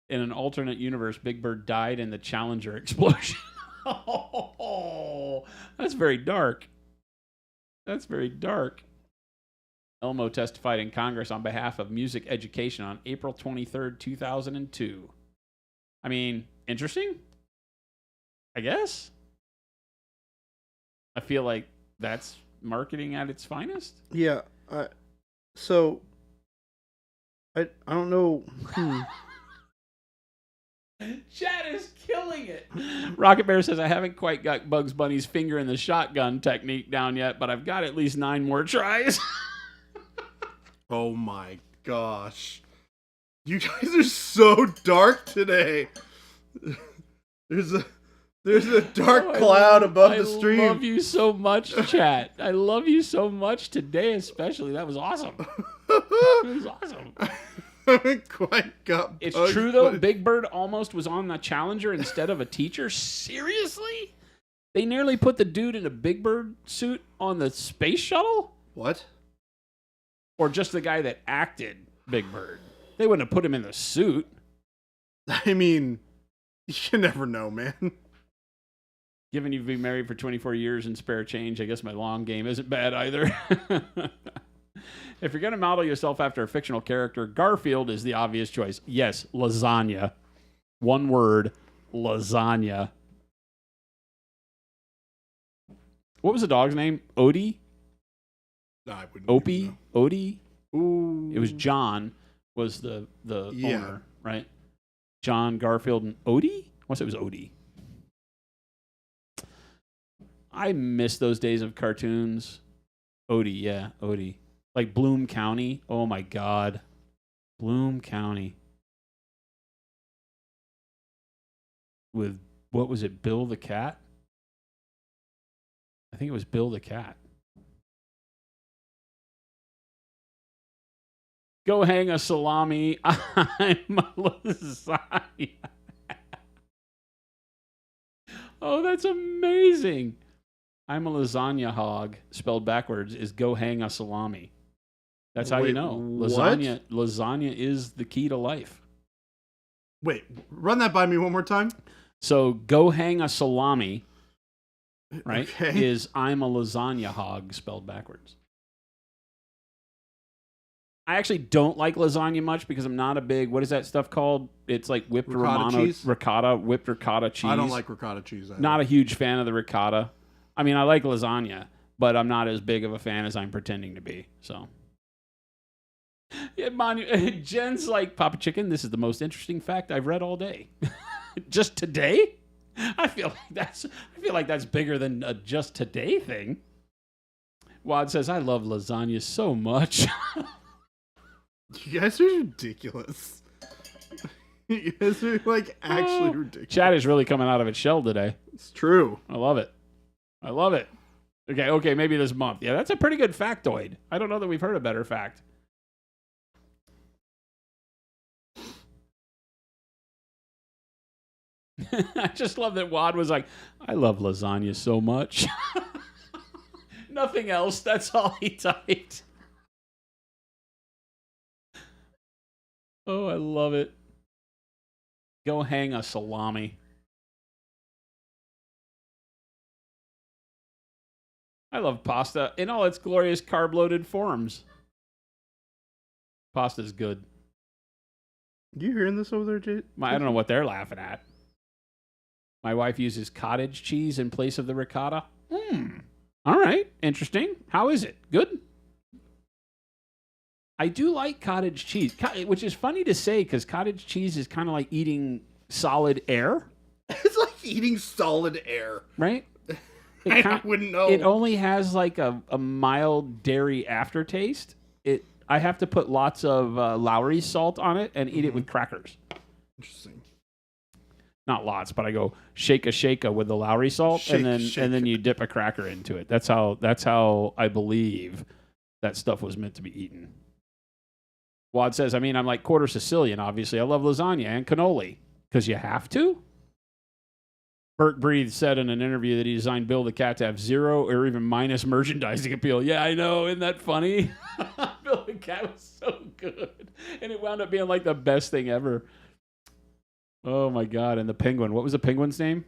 In an alternate universe, Big Bird died in the Challenger explosion. Oh, that's very dark. That's very dark. Elmo testified in Congress on behalf of music education on April 23rd, 2002. I mean, interesting, I guess. I feel like that's marketing at its finest. Yeah. So, I don't know. Chad is killing it. Rocket Bear says, I haven't quite got Bugs Bunny's finger in the shotgun technique down yet, but I've got at least 9 more tries. Oh my gosh. You guys are so dark today. There's a dark cloud above the stream. I love you so much, chat. I love you so much today, especially. That was awesome. It was awesome. I haven't quite got It's Bugs true, though. Bunny. Big Bird almost was on the Challenger instead of a teacher. Seriously? They nearly put the dude in a Big Bird suit on the space shuttle? What? Or just the guy that acted Big Bird? They wouldn't have put him in the suit. I mean, you never know, man. Given you've been married for 24 years and spare change, I guess my long game isn't bad either. If you're going to model yourself after a fictional character, Garfield is the obvious choice. Yes, lasagna. One word, lasagna. What was the dog's name? Odie? No, I wouldn't. Opie? Odie? Ooh. It was John was the Yeah. owner, right? John, Garfield, and Odie? Once it was Odie. I miss those days of cartoons. Odie, yeah, Odie. Like Bloom County. Oh my God. Bloom County. With, what was it, Bill the Cat? I think it was Bill the Cat. Go hang a salami. I'm a lasagna. Oh, that's amazing. I'm a lasagna hog, spelled backwards, is go hang a salami. That's how you Wait, know. what? Lasagna is the key to life. Wait, run that by me one more time. So go hang a salami, right, Okay. is I'm a lasagna hog, spelled backwards. I actually don't like lasagna much because I'm not a big, what is that stuff called? It's like whipped cheese? whipped ricotta cheese. I don't like ricotta cheese. Either. Not a huge fan of the ricotta. I mean, I like lasagna, but I'm not as big of a fan as I'm pretending to be. So, yeah, Jen's like, Papa Chicken, this is the most interesting fact I've read all day. Just today? I feel like that's bigger than a just today thing. Wad says, I love lasagna so much. You guys are ridiculous. You guys are like actually ridiculous. Chat is really coming out of its shell today. It's true. I love it. I love it. Okay, maybe this month. Yeah, that's a pretty good factoid. I don't know that we've heard a better fact. I just love that Wad was like, I love lasagna so much. Nothing else. That's all he typed. Oh, I love it. Go hang a salami. I love pasta in all its glorious carb-loaded forms. Pasta's good. You hearing this over there, Jay? I don't know what they're laughing at. My wife uses cottage cheese in place of the ricotta. All right. Interesting. How is it? Good? I do like cottage cheese, which is funny to say because cottage cheese is kind of like eating solid air, It's like eating solid air. right? I wouldn't know. It only has like a mild dairy aftertaste. I have to put lots of Lowry salt on it and eat it with crackers. Interesting. Not lots, but I go shake a with the Lowry salt, and then you dip a cracker into it. That's how I believe that stuff was meant to be eaten. Wad says, I mean, I'm like quarter Sicilian, obviously. I love lasagna and cannoli. Because you have to? Bert Breathe said in an interview that he designed Bill the Cat to have zero or even minus merchandising appeal. Yeah, I know. Isn't that funny? Bill the Cat was so good. And it wound up being like the best thing ever. Oh, my God. And the penguin. What was the penguin's name?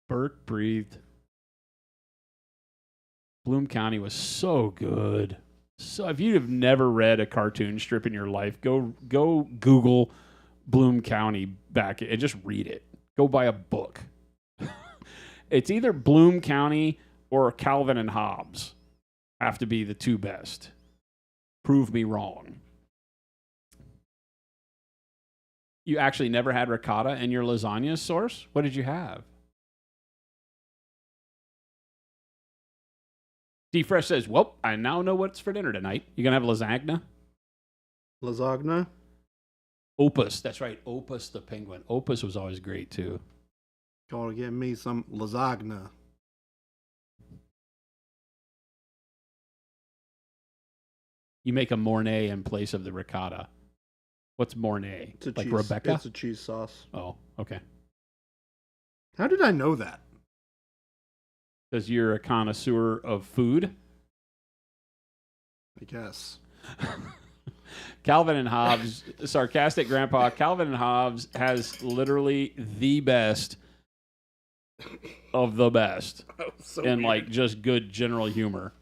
Bert Breathed. Bloom County was so good. So if you have never read a cartoon strip in your life, go Google Bloom County back and just read it. Go buy a book. It's either Bloom County or Calvin and Hobbes have to be the two best. Prove me wrong. You actually never had ricotta in your lasagna source? What did you have? D Fresh says, well, I now know what's for dinner tonight. You going to have lasagna? Lasagna? Opus. That's right. Opus the penguin. Opus was always great, too. Gotta get me some lasagna. You make a Mornay in place of the ricotta. What's Mornay? It's a like cheese, Rebecca? It's a cheese sauce. Oh, okay. How did I know that? Because you're a connoisseur of food. I guess. Calvin and Hobbes, sarcastic grandpa, Calvin and Hobbes has literally the best of the best. So and weird. like just good general humor.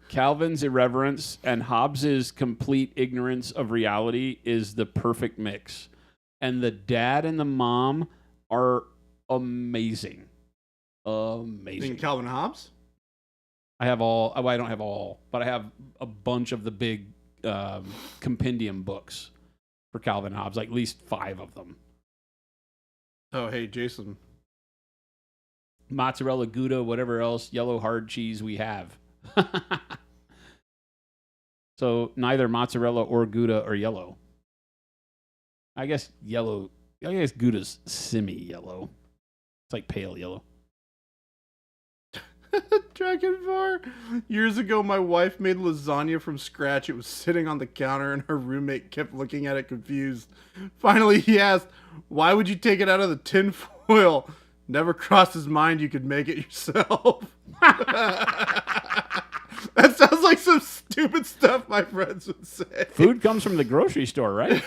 Calvin's irreverence and Hobbes's complete ignorance of reality is the perfect mix. And the dad and the mom are amazing. Amazing. In Calvin Hobbes? I have all, well, I don't have all, but I have a bunch of the big compendium books for Calvin Hobbes, like at least 5 of them. Oh, hey, Jason. Mozzarella, Gouda, whatever else, yellow hard cheese we have. So neither mozzarella or Gouda are yellow. I guess Gouda's semi-yellow. It's like pale yellow. Dragonvar. Years ago, my wife made lasagna from scratch. It was sitting on the counter, and her roommate kept looking at it confused. Finally, he asked, "Why would you take it out of the tin foil?" Never crossed his mind you could make it yourself. That sounds like some stupid stuff my friends would say. Food comes from the grocery store, right?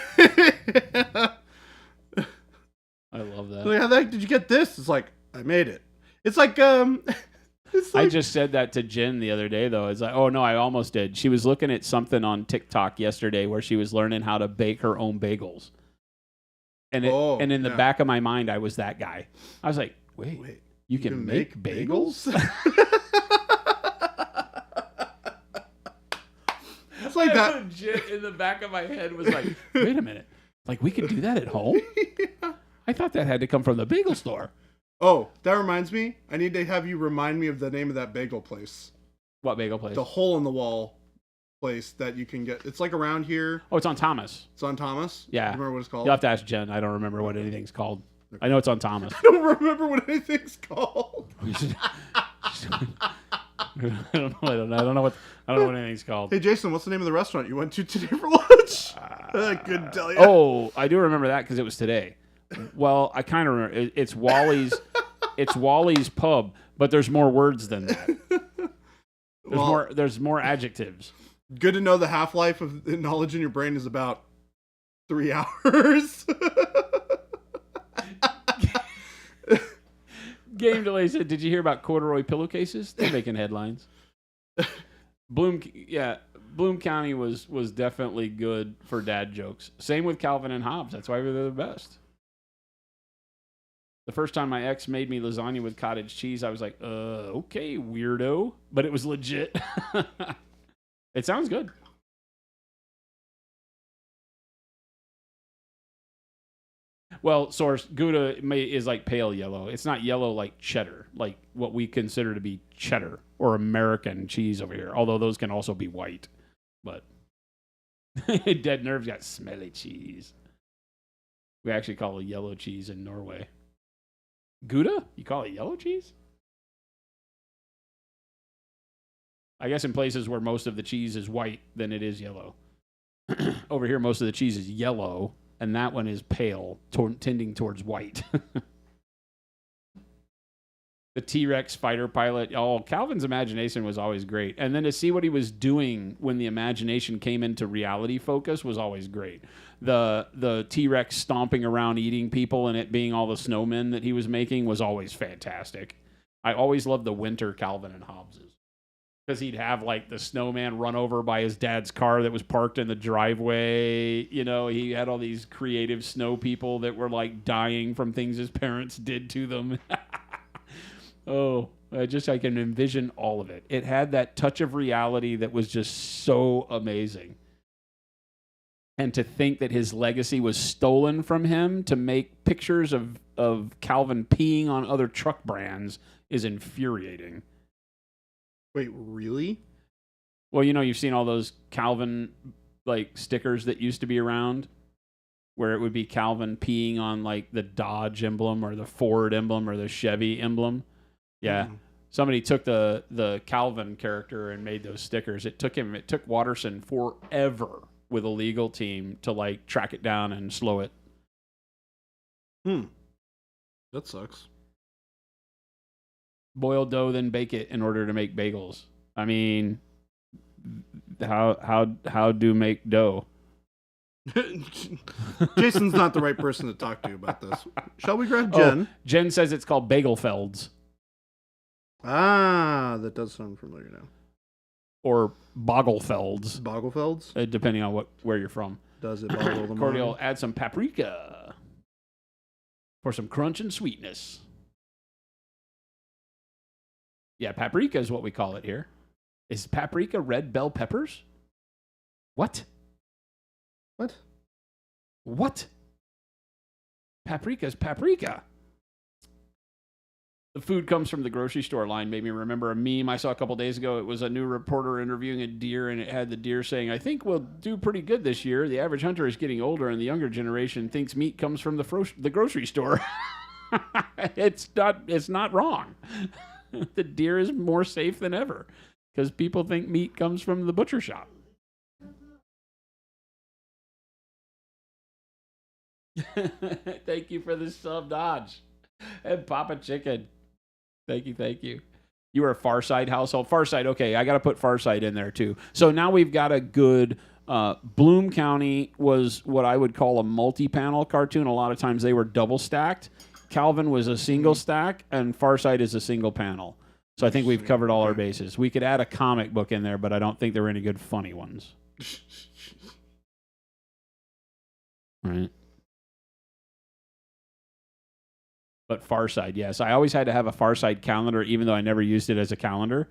I love that. Like, how the heck did you get this? It's like, I made it. It's like, it's like, I just said that to Jen the other day, though. It's like, oh, no, I almost did. She was looking at something on TikTok yesterday where she was learning how to bake her own bagels. And in the back of my mind, I was that guy. I was like, wait you can make bagels? It's like that. Legit in the back of my head was like, wait a minute. Like, we can do that at home? Yeah. I thought that had to come from the bagel store. Oh, that reminds me. I need to have you remind me of the name of that bagel place. What bagel place? The hole in the wall place that you can get. It's like around here. Oh, it's on Thomas. It's on Thomas? Yeah. Do you remember what it's called? You'll have to ask Jen. I don't remember what anything's called. I know it's on Thomas. I don't remember what anything's called. You should. I don't know what anything's called. Hey, Jason, what's the name of the restaurant you went to today for lunch? I couldn't tell you. Oh, I do remember that because it was today. Well, I kind of remember. It's Wally's. It's Wally's Pub, but there's more words than that. There's more adjectives. Good to know the half-life of the knowledge in your brain is about 3 hours. Game Delay said, "Did you hear about corduroy pillowcases? They're making headlines." Bloom County was definitely good for dad jokes. Same with Calvin and Hobbes. That's why they're the best. The first time my ex made me lasagna with cottage cheese, I was like, okay, weirdo. But it was legit. It sounds good. Well, source Gouda is like pale yellow. It's not yellow like cheddar, like what we consider to be cheddar or American cheese over here. Although those can also be white. But Dead Nerve's got smelly cheese. We actually call it yellow cheese in Norway. Gouda? You call it yellow cheese? I guess in places where most of the cheese is white, then it is yellow. Over here, most of the cheese is yellow, and that one is pale, tending towards white. The T-Rex fighter pilot. Oh, Calvin's imagination was always great. And then to see what he was doing when the imagination came into reality focus was always great. The T-Rex stomping around eating people and it being all the snowmen that he was making was always fantastic. I always loved the winter Calvin and Hobbes's. Because he'd have like the snowman run over by his dad's car that was parked in the driveway. You know, he had all these creative snow people that were like dying from things his parents did to them. Oh, I can envision all of it. It had that touch of reality that was just so amazing. And to think that his legacy was stolen from him to make pictures of Calvin peeing on other truck brands is infuriating. Wait, really? Well, you know, you've seen all those Calvin like stickers that used to be around where it would be Calvin peeing on like the Dodge emblem or the Ford emblem or the Chevy emblem. Yeah. Somebody took the Calvin character and made those stickers. It took Watterson forever with a legal team to like track it down and slow it. That sucks. Boil dough, then bake it in order to make bagels. I mean, how do make dough? Jason's not the right person to talk to about this. Shall we grab Jen? Jen says it's called Bagelfelds. Ah, that does sound familiar now. Or Boglefelds. Boglefelds? Depending on where you're from. Does it boggle the Cordial, mind? add some paprika for some crunch and sweetness. Yeah, paprika is what we call it here. Is paprika red bell peppers? What? What? Paprika is paprika. The food comes from the grocery store line made me remember a meme I saw a couple days ago. It was a new reporter interviewing a deer, and it had the deer saying, "I think we'll do pretty good this year. The average hunter is getting older, and the younger generation thinks meat comes from the grocery store." It's not wrong. The deer is more safe than ever because people think meat comes from the butcher shop. Thank you for the sub, Dodge. And Papa Chicken. Thank you. You were a Farside household. Farside, okay, I got to put Farside in there too. So now we've got a good... Bloom County was what I would call a multi-panel cartoon. A lot of times they were double stacked. Calvin was a single stack, and Farside is a single panel. So I think we've covered all our bases. We could add a comic book in there, but I don't think there were any good funny ones. Right. But Farside, yes. I always had to have a Farside calendar, even though I never used it as a calendar.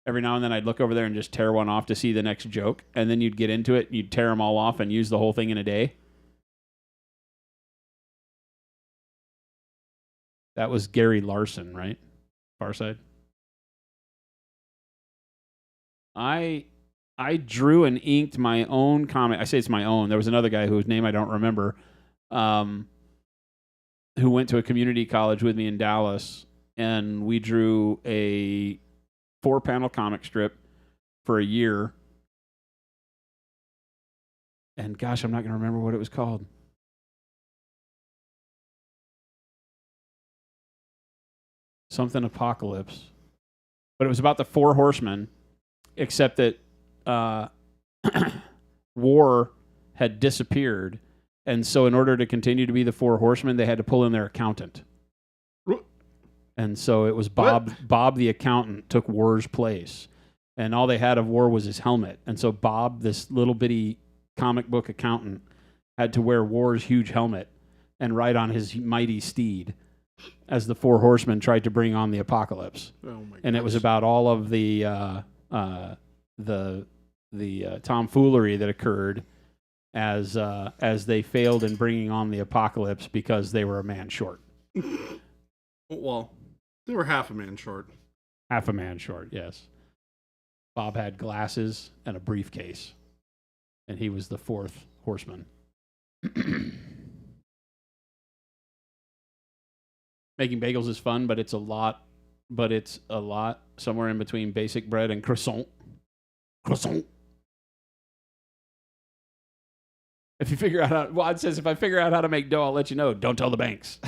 Every now and then I'd look over there and just tear one off to see the next joke, and then you'd get into it, and you'd tear them all off and use the whole thing in a day. That was Gary Larson, right? Farside. I drew and inked my own comic. I say it's my own. There was another guy whose name I don't remember, who went to a community college with me in Dallas, and we drew a 4-panel comic strip for a year. And gosh, I'm not going to remember what it was called. Something Apocalypse. But it was about the 4 horsemen, except that war had disappeared. And so in order to continue to be the 4 horsemen, they had to pull in their accountant. And so it was Bob. What? Bob the accountant took War's place. And all they had of War was his helmet. And so Bob, this little bitty comic book accountant, had to wear War's huge helmet and ride on his mighty steed as the 4 horsemen tried to bring on the apocalypse. Oh my and it was about all of the tomfoolery that occurred. as they failed in bringing on the apocalypse because they were a man short. Well, they were half a man short. Half a man short, yes. Bob had glasses and a briefcase, and he was the fourth horseman. Making bagels is fun, but it's a lot somewhere in between basic bread and croissant. Croissant. If you figure out how, Wad says, if I figure out how to make dough, I'll let you know. Don't tell the banks.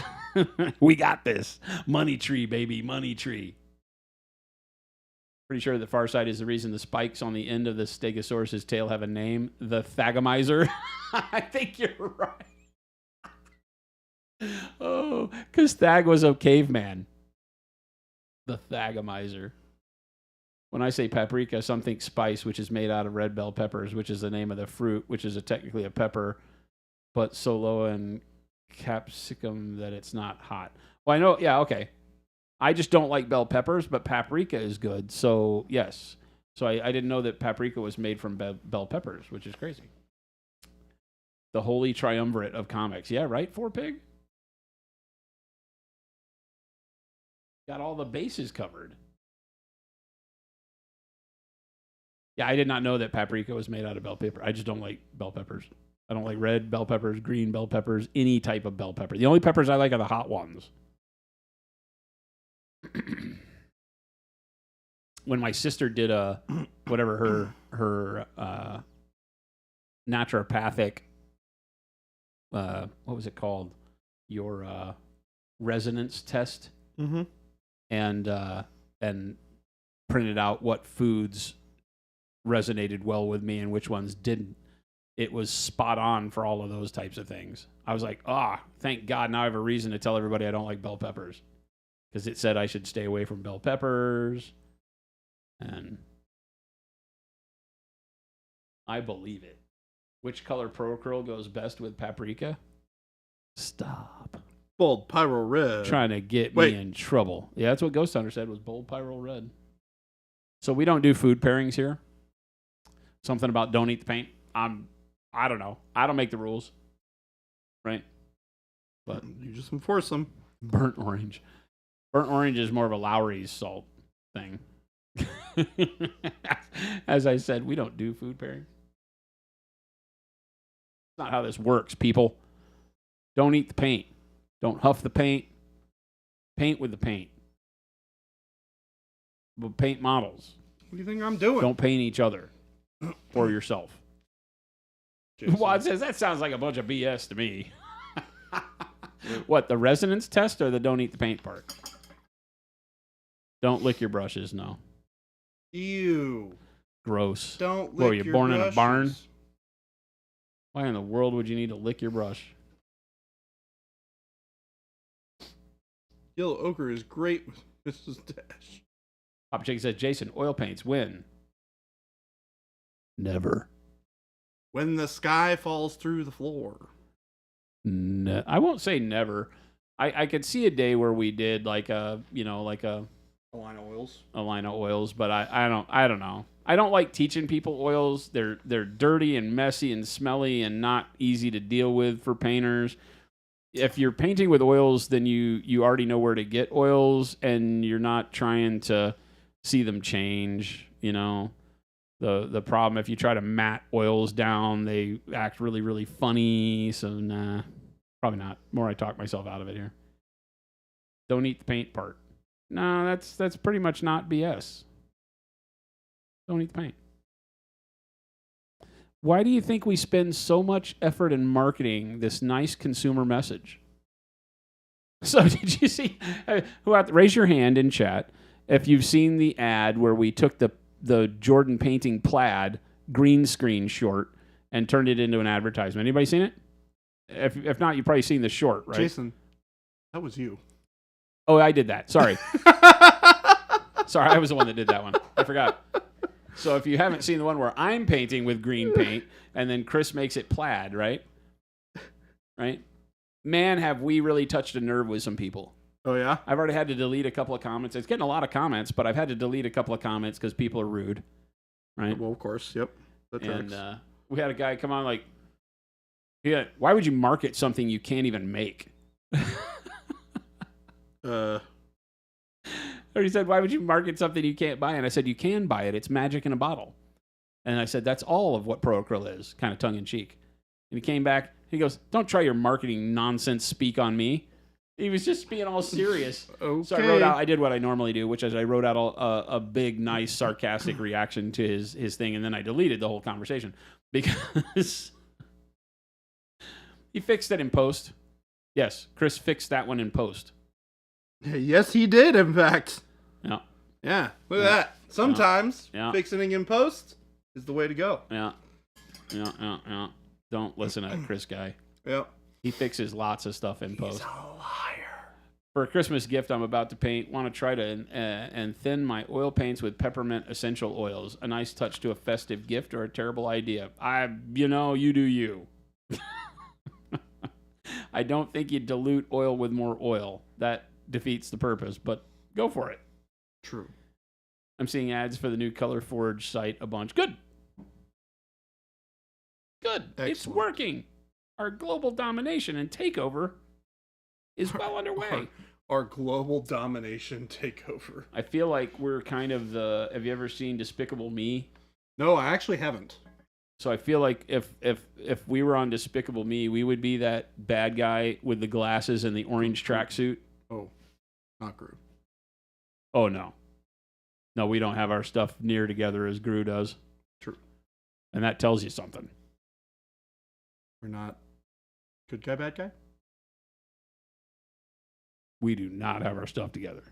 We got this. Money tree, baby, money tree. Pretty sure the far side is the reason the spikes on the end of the Stegosaurus's tail have a name. The Thagomizer. I think you're right. Oh, because Thag was a caveman. The Thagomizer. When I say paprika, some think spice, which is made out of red bell peppers, which is the name of the fruit, which is technically a pepper, but so low in capsicum that it's not hot. Well, I know, yeah, okay. I just don't like bell peppers, but paprika is good. So, yes. So I didn't know that paprika was made from bell peppers, which is crazy. The holy triumvirate of comics. Yeah, right, Four Pig? Got all the bases covered. Yeah, I did not know that paprika was made out of bell pepper. I just don't like bell peppers. I don't like red bell peppers, green bell peppers, any type of bell pepper. The only peppers I like are the hot ones. When my sister did her naturopathic, what was it called? Your resonance test, and printed out what foods resonated well with me and which ones didn't. It was spot on for all of those types of things. I was like, thank God, now I have a reason to tell everybody I don't like bell peppers. Because it said I should stay away from bell peppers. And I believe it. Which color Pro Curl goes best with paprika? Stop. Bold Pyro Red. Trying to get me in trouble. Yeah, that's what Ghost Hunter said was bold Pyro Red. So we don't do food pairings here. Something about don't eat the paint. I don't know. I don't make the rules. Right? But you just enforce them. Burnt orange. Burnt orange is more of a Lowry's salt thing. As I said, we don't do food pairing. That's not how this works, people. Don't eat the paint. Don't huff the paint. Paint with the paint. But paint models. What do you think I'm doing? Don't paint each other or yourself. Jason. Wad says that sounds like a bunch of BS to me. What, the resonance test or the don't eat the paint part? Don't lick your brushes, no. Ew. Gross. Don't lick What, were you your born brushes. in a barn? Why in the world would you need to lick your brush? Yellow ochre is great with Mrs. Dash. Papa Chicken says, Jason, oil paints win. Never. When the sky falls through the floor. I won't say never. I could see a day where we did like a line of oils. A line of oils, but I don't know. I don't like teaching people oils. They're dirty and messy and smelly and not easy to deal with for painters. If you're painting with oils, then you already know where to get oils, and you're not trying to see them change. You know, the problem if you try to matte oils down, they act really, really funny. So nah, probably not. More I talk myself out of it here. Don't eat the paint part. No, that's pretty much not BS. Don't eat the paint. Why do you think we spend so much effort in marketing this nice consumer message? So did you see, raise your hand in chat if you've seen the ad where we took the Jordan painting plaid green screen short and turned it into an advertisement. Anybody seen it? If not, you've probably seen the short, right? Jason, that was you. Oh, I did that. Sorry. Sorry, I was the one that did that one. I forgot. So if you haven't seen the one where I'm painting with green paint and then Chris makes it plaid, right? Right? Man, have we really touched a nerve with some people. Oh, yeah? I've already had to delete a couple of comments. It's getting a lot of comments, but I've had to delete a couple of comments because people are rude. Right? Well, of course. Yep. That tracks. And we had a guy come on like, Yeah. Why would you market something you can't even make? Uh, Or he said, why would you market something you can't buy? And I said, you can buy it. It's magic in a bottle. And I said, that's all of what Pro-Acryl is, kind of tongue-in-cheek. And he came back. He goes, don't try your marketing nonsense speak on me. He was just being all serious. okay. So I did what I normally do, which is I wrote out a big, nice, sarcastic reaction to his thing, and then I deleted the whole conversation because he fixed it in post. Yes, Chris fixed that one in post. Yes, he did, in fact. Yeah. Yeah, look at that. Sometimes Yeah. fixing in post is the way to go. Yeah. Don't listen to that Chris guy. Yep. He fixes lots of stuff in post. He's a liar. For a Christmas gift I'm about to paint, want to try to and thin my oil paints with peppermint essential oils. A nice touch to a festive gift or a terrible idea? You do you. I don't think you dilute oil with more oil. That defeats the purpose, but go for it. True. I'm seeing ads for the new Color Forge site a bunch. Good. It's Excellent. working. Our global domination and takeover is well underway. Our global domination takeover. I feel like we're kind of the... Have you ever seen Despicable Me? No, I actually haven't. So I feel like if we were on Despicable Me, we would be that bad guy with the glasses and the orange tracksuit. Oh, not Gru. Oh, no. No, we don't have our stuff near together as Gru does. True. And that tells you something. We're not good guy, bad guy? We do not have our stuff together.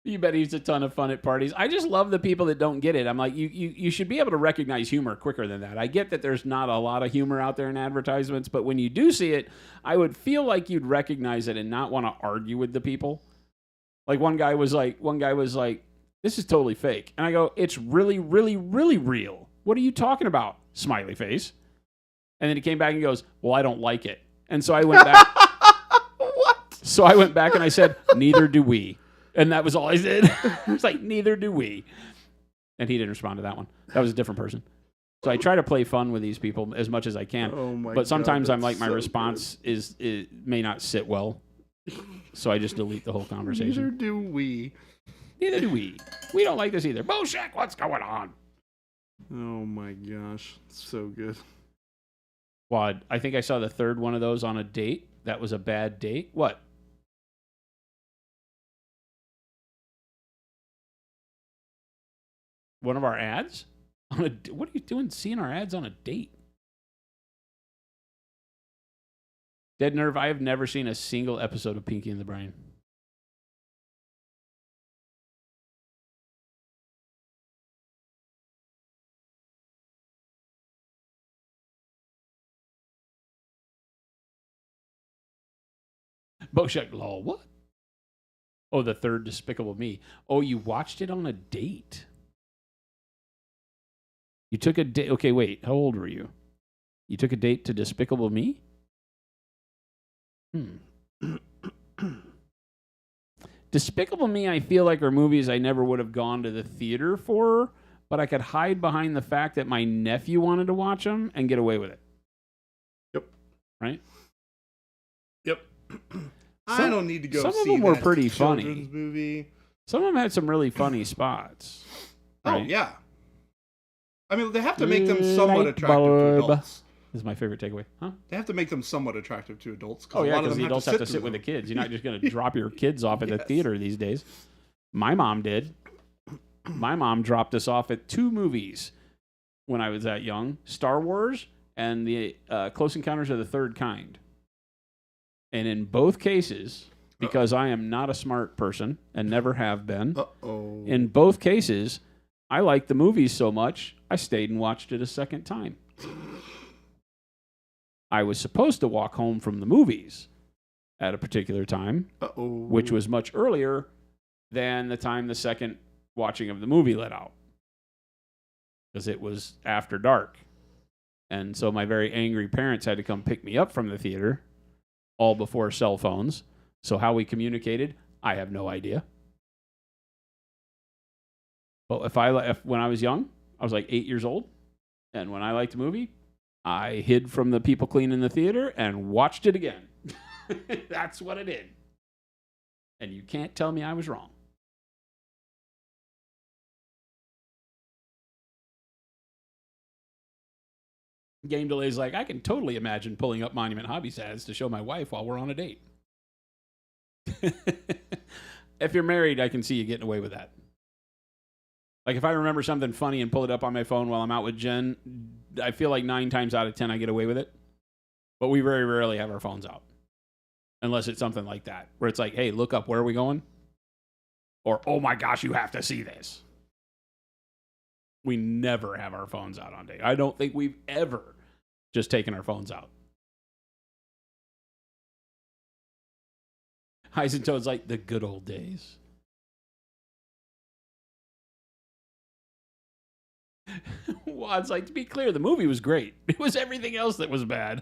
You bet he's a ton of fun at parties. I just love the people that don't get it. I'm like, you should be able to recognize humor quicker than that. I get that there's not a lot of humor out there in advertisements, but when you do see it, I would feel like you'd recognize it and not want to argue with the people. Like one guy was like, this is totally fake. And I go, it's really, really, really real. What are you talking about? Smiley face. And then he came back and goes, well, I don't like it. And so I went back. What? So I went back and I said, neither do we. And that was all I did. It's like, neither do we. And he didn't respond to that one. That was a different person. So I try to play fun with these people as much as I can. Oh my but sometimes God, I'm like, my so response may not sit well. So I just delete the whole conversation. Neither do we. Neither do we. We don't like this either. Bullshit, what's going on? Oh my gosh. So good. Wad, I think I saw the third one of those on a date. That was a bad date. What? One of our ads? What are you doing seeing our ads on a date? Dead Nerve, I have never seen a single episode of Pinky and the Brain. Boshek Law, what? Oh, the third Despicable Me. Oh, you watched it on a date. You took a date. Okay, wait. How old were you? You took a date to Despicable Me? Despicable Me, I feel like, are movies I never would have gone to the theater for, but I could hide behind the fact that my nephew wanted to watch them and get away with it. Yep. Right? Yep. I don't need to go some see of them were that pretty children's funny. movie. Some of them had some really funny spots. Oh, Right? yeah. I mean, they have to make them somewhat attractive to adults. This is my favorite takeaway. Huh? They have to make them somewhat attractive to adults. Oh, yeah, a lot of because them the adults have to sit through with the them. kids. You're not just going to drop your kids off at the Yes. theater these days. My mom did. My mom dropped us off at 2 movies when I was that young. Star Wars and the Close Encounters of the Third Kind. And in both cases, because I am not a smart person and never have been, Uh-oh. in both cases, I liked the movies so much, I stayed and watched it a second time. I was supposed to walk home from the movies at a particular time, Uh-oh. which was much earlier than the time the second watching of the movie let out, because it was after dark. And so my very angry parents had to come pick me up from the theater, all before cell phones. So how we communicated, I have no idea. But if when I was young, I was like 8 years old, and when I liked a movie, I hid from the people cleaning the theater and watched it again. That's what I did. And you can't tell me I was wrong. Game Delay's like, I can totally imagine pulling up Monument Hobbies ads to show my wife while we're on a date. If you're married, I can see you getting away with that. Like if I remember something funny and pull it up on my phone while I'm out with Jen, I feel like 9 times out of 10 I get away with it. But we very rarely have our phones out. Unless it's something like that, where it's like, hey, look up, where are we going? Or, oh my gosh, you have to see this. We never have our phones out on date. I don't think we've ever just taken our phones out. Heisentoad's like the good old days. Well, it's like, to be clear, the movie was great. It was everything else that was bad.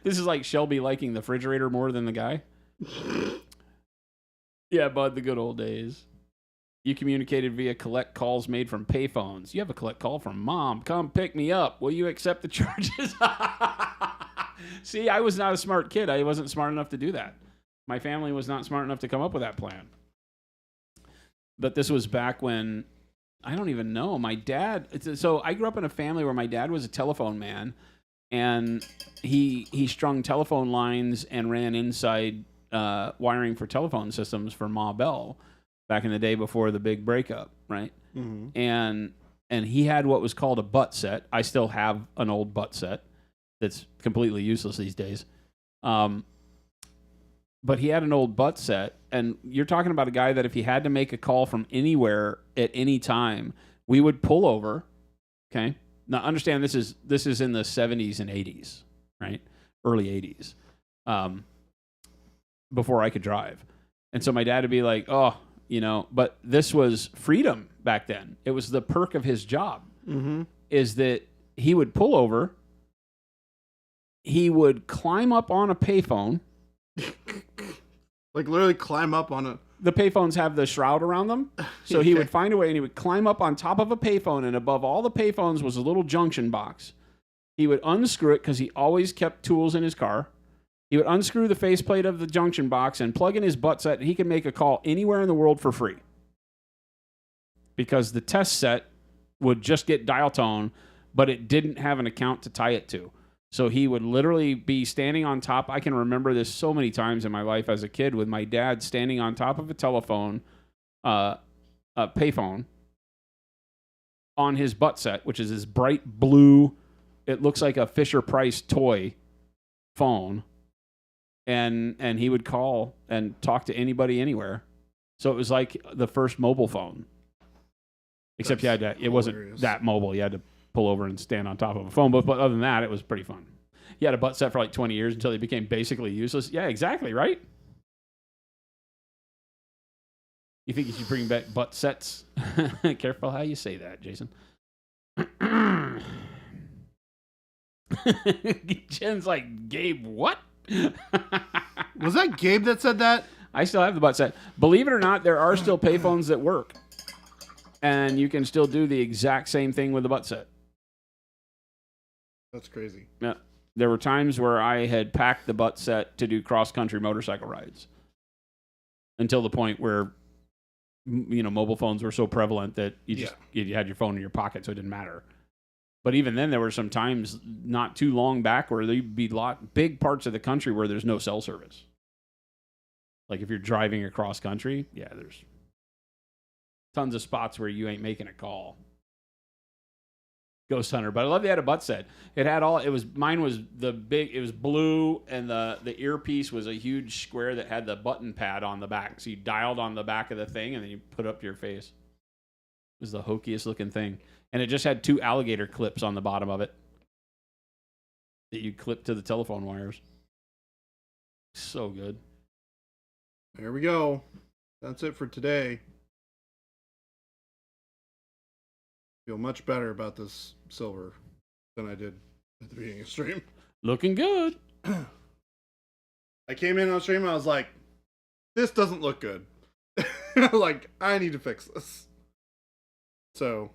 This is like Shelby liking the refrigerator more than the guy. Yeah, bud, the good old days. You communicated via collect calls made from payphones. You have a collect call from Mom. Come pick me up. Will you accept the charges? See, I was not a smart kid. I wasn't smart enough to do that. My family was not smart enough to come up with that plan. But this was back when, I don't even know, my dad, so I grew up in a family where my dad was a telephone man, and he strung telephone lines and ran inside wiring for telephone systems for Ma Bell back in the day before the big breakup, right? Mm-hmm. And he had what was called a butt set. I still have an old butt set that's completely useless these days. But he had an old butt set, and you're talking about a guy that if he had to make a call from anywhere at any time, we would pull over, okay? Now, understand this is in the 70s and 80s, right? Early 80s, before I could drive. And so my dad would be like, oh, you know, but this was freedom back then. It was the perk of his job, is that he would pull over, he would climb up on a payphone. Like literally climb up on a... The payphones have the shroud around them. So he would find a way, and he would climb up on top of a payphone, and above all the payphones was a little junction box. He would unscrew it because he always kept tools in his car. He would unscrew the faceplate of the junction box and plug in his butt set, and he could make a call anywhere in the world for free. Because the test set would just get dial tone, but it didn't have an account to tie it to. So he would literally be standing on top. I can remember this so many times in my life as a kid with my dad standing on top of a telephone, a payphone, on his butt set, which is this bright blue, it looks like a Fisher-Price toy phone. And he would call and talk to anybody anywhere. So it was like the first mobile phone. Except you had to, it wasn't that mobile. You had to pull over and stand on top of a phone. But other than that, it was pretty fun. He had a butt set for like 20 years until they became basically useless. Yeah, exactly, right? You think you should bring back butt sets? Careful how you say that, Jason. Jen's like, Gabe, what? Was that Gabe that said that? I still have the butt set. Believe it or not, there are still payphones that work. And you can still do the exact same thing with the butt set. That's crazy. Yeah. There were times where I had packed the butt set to do cross-country motorcycle rides. Until the point where, you know, mobile phones were so prevalent that you had your phone in your pocket, so it didn't matter. But even then, there were some times not too long back where there'd be big parts of the country where there's no cell service. Like if you're driving across country, yeah, there's tons of spots where you ain't making a call. Ghost Hunter, but I love they had a butt set. Mine was the big, it was blue, and the earpiece was a huge square that had the button pad on the back. So you dialed on the back of the thing, and then you put up to your face. It was the hokiest looking thing. And it just had 2 alligator clips on the bottom of it that you clip to the telephone wires. So good. There we go. That's it for today. Feel much better about this silver than I did at the beginning of stream. Looking good. I came in on stream and I was like, this doesn't look good. Like, I need to fix this. So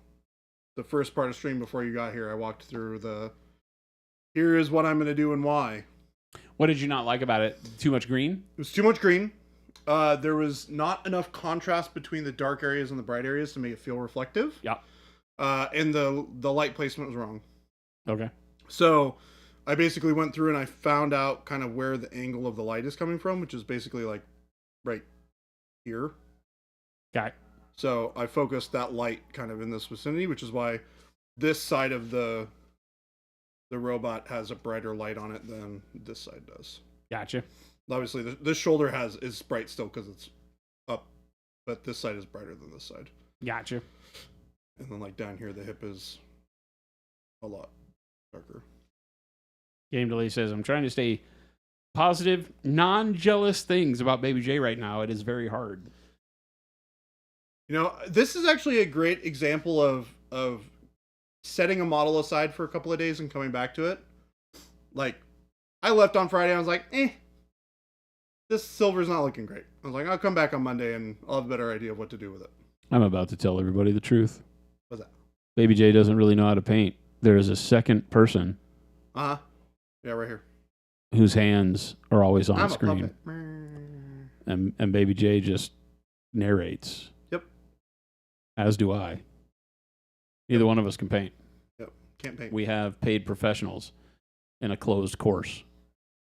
the first part of stream before you got here, I walked through here is what I'm going to do and why. What did you not like about it? Too much green? It was too much green. There was not enough contrast between the dark areas and the bright areas to make it feel reflective. Yeah. And the light placement was wrong. Okay. So I basically went through and I found out kind of where the angle of the light is coming from, which is basically like right here. Got it. So I focused that light kind of in this vicinity, which is why this side of the robot has a brighter light on it than this side does. Gotcha. Obviously, this shoulder is bright still because it's up, but this side is brighter than this side. Gotcha. And then like down here, the hip is a lot darker. Game Delay says, I'm trying to stay positive, non-jealous things about Baby J right now. It is very hard. You know, this is actually a great example of setting a model aside for a couple of days and coming back to it. Like, I left on Friday, I was like, this silver's not looking great. I was like, I'll come back on Monday and I'll have a better idea of what to do with it. I'm about to tell everybody the truth. What's that? Baby J doesn't really know how to paint. There is a second person Uh-huh. Yeah, right here. whose hands are always on I'm screen. a puppet. And Baby J just narrates. Yep. As do I. Neither one of us can paint. Yep. Can't paint. We have paid professionals in a closed course.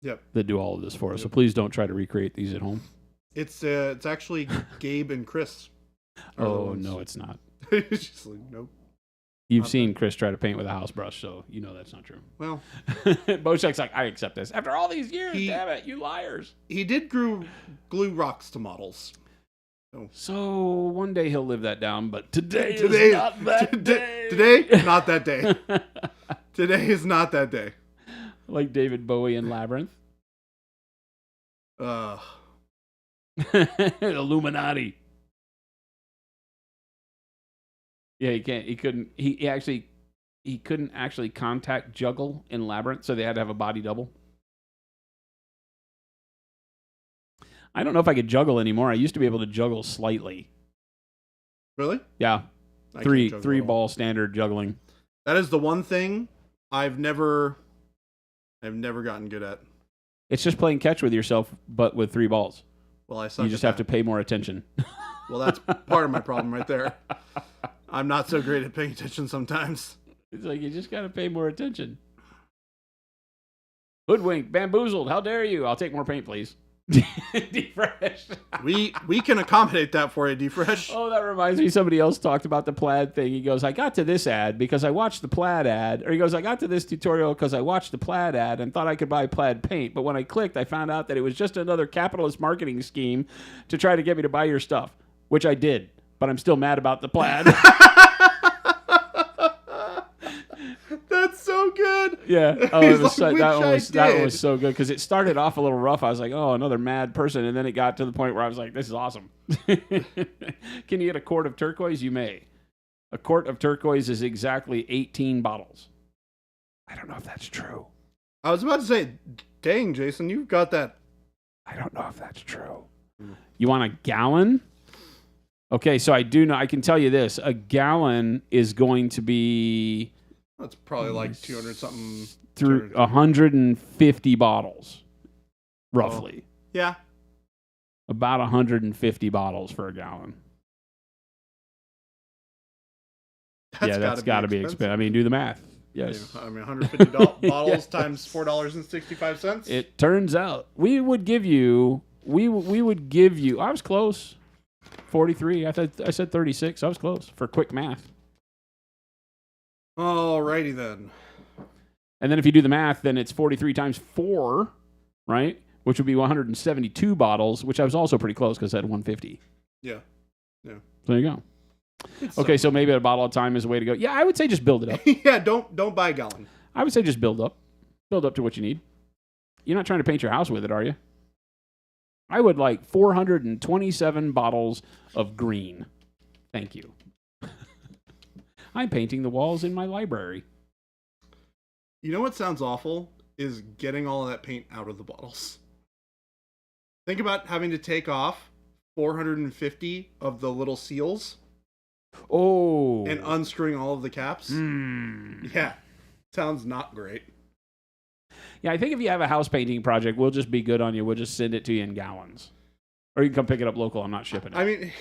Yep. That do all of this for us. Yep. So please don't try to recreate these at home. It's actually Gabe and Chris. Oh, no, it's not. It's just like, nope. You've Not seen Chris try to paint with a house brush, so you know that's not true. Well, Bochek's like, I accept this. After all these years, damn it, you liars. he did glue rocks to models. So one day he'll live that down, but today is not that day. Today, not that day. Today is not that day. Like David Bowie in Labyrinth. Illuminati. Yeah, he couldn't actually contact juggle in Labyrinth, so they had to have a body double. I don't know if I could juggle anymore. I used to be able to juggle slightly. Really? Yeah. I can't Three juggle at all. ball standard juggling. That is the one thing I've never gotten good at. It's just playing catch with yourself, but with 3 balls. Well, I suck. You just at have to that. pay more attention. Well, that's part of my problem right there. I'm not so great at paying attention sometimes. It's like you just got to pay more attention. Hoodwinked, bamboozled. How dare you? I'll take more paint, please. Defresh. We can accommodate that for you, Defresh. Oh, that reminds me. Somebody else talked about the plaid thing. He goes, I got to this ad because I watched the plaid ad. Or he goes, I got to this tutorial because I watched the plaid ad and thought I could buy plaid paint. But when I clicked, I found out that it was just another capitalist marketing scheme to try to get me to buy your stuff, which I did. But I'm still mad about the plaid. That's so good. Yeah. Oh, He's it was like, that one "Which was I did." so good because it started off a little rough. I was like, oh, another mad person, and then it got to the point where I was like, this is awesome. Can you get a quart of turquoise? You may. A quart of turquoise is exactly 18 bottles. I don't know if that's true. I was about to say, dang, Jason, you've got that. I don't know if that's true. You want a gallon? Okay, so I do know. I can tell you this: a gallon is going to be That's probably like 200 something. through 150 bottles, roughly. Yeah. About 150 bottles for a gallon. That's got to be expensive. I mean, do the math. Yes. I mean, $150 bottles times $4.65. It turns out we would give you. I was close. 43. I said 36. I was close for quick math. Alrighty then. And then if you do the math, then it's 43 times 4, right? Which would be 172 bottles, which I was also pretty close because I had 150. Yeah. So there you go. Okay, so maybe a bottle at a time is a way to go. Yeah, I would say just build it up. Yeah, don't buy a gallon. I would say just build up. Build up to what you need. You're not trying to paint your house with it, are you? I would like 427 bottles of green. Thank you. I'm painting the walls in my library. You know what sounds awful? Is getting all of that paint out of the bottles. Think about having to take off 450 of the little seals Oh. and unscrewing all of the caps. Yeah, sounds not great. Yeah, I think if you have a house painting project, we'll just be good on you. We'll just send it to you in gallons. Or you can come pick it up local. I'm not shipping it. I mean,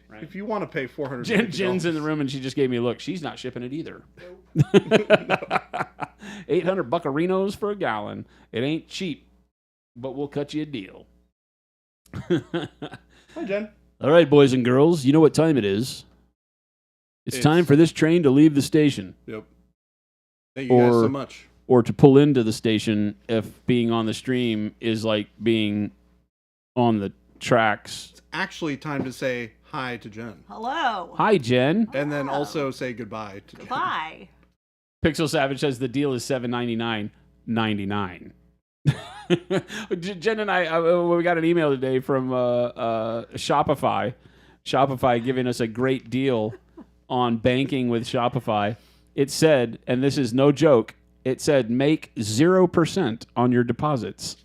Right. if you want to pay $400, Jen's in the room and she just gave me a look. She's not shipping it either. 800 buccarinos for a gallon. It ain't cheap, but we'll cut you a deal. Hi, Jen. All right, boys and girls, you know what time it is. It's time for this train to leave the station Yep. Thank you guys so Or- much. or to pull into the station if being on the stream is like being on the tracks. It's actually time to say hi to Jen, Hello. Hi, Jen. and then Hello. also say goodbye to Jen. Goodbye. Pixel Savage says the deal is $7.99.99. Jen and I, we got an email today from Shopify. Shopify giving us a great deal on banking with Shopify. It said, and this is no joke, it said make 0% on your deposits.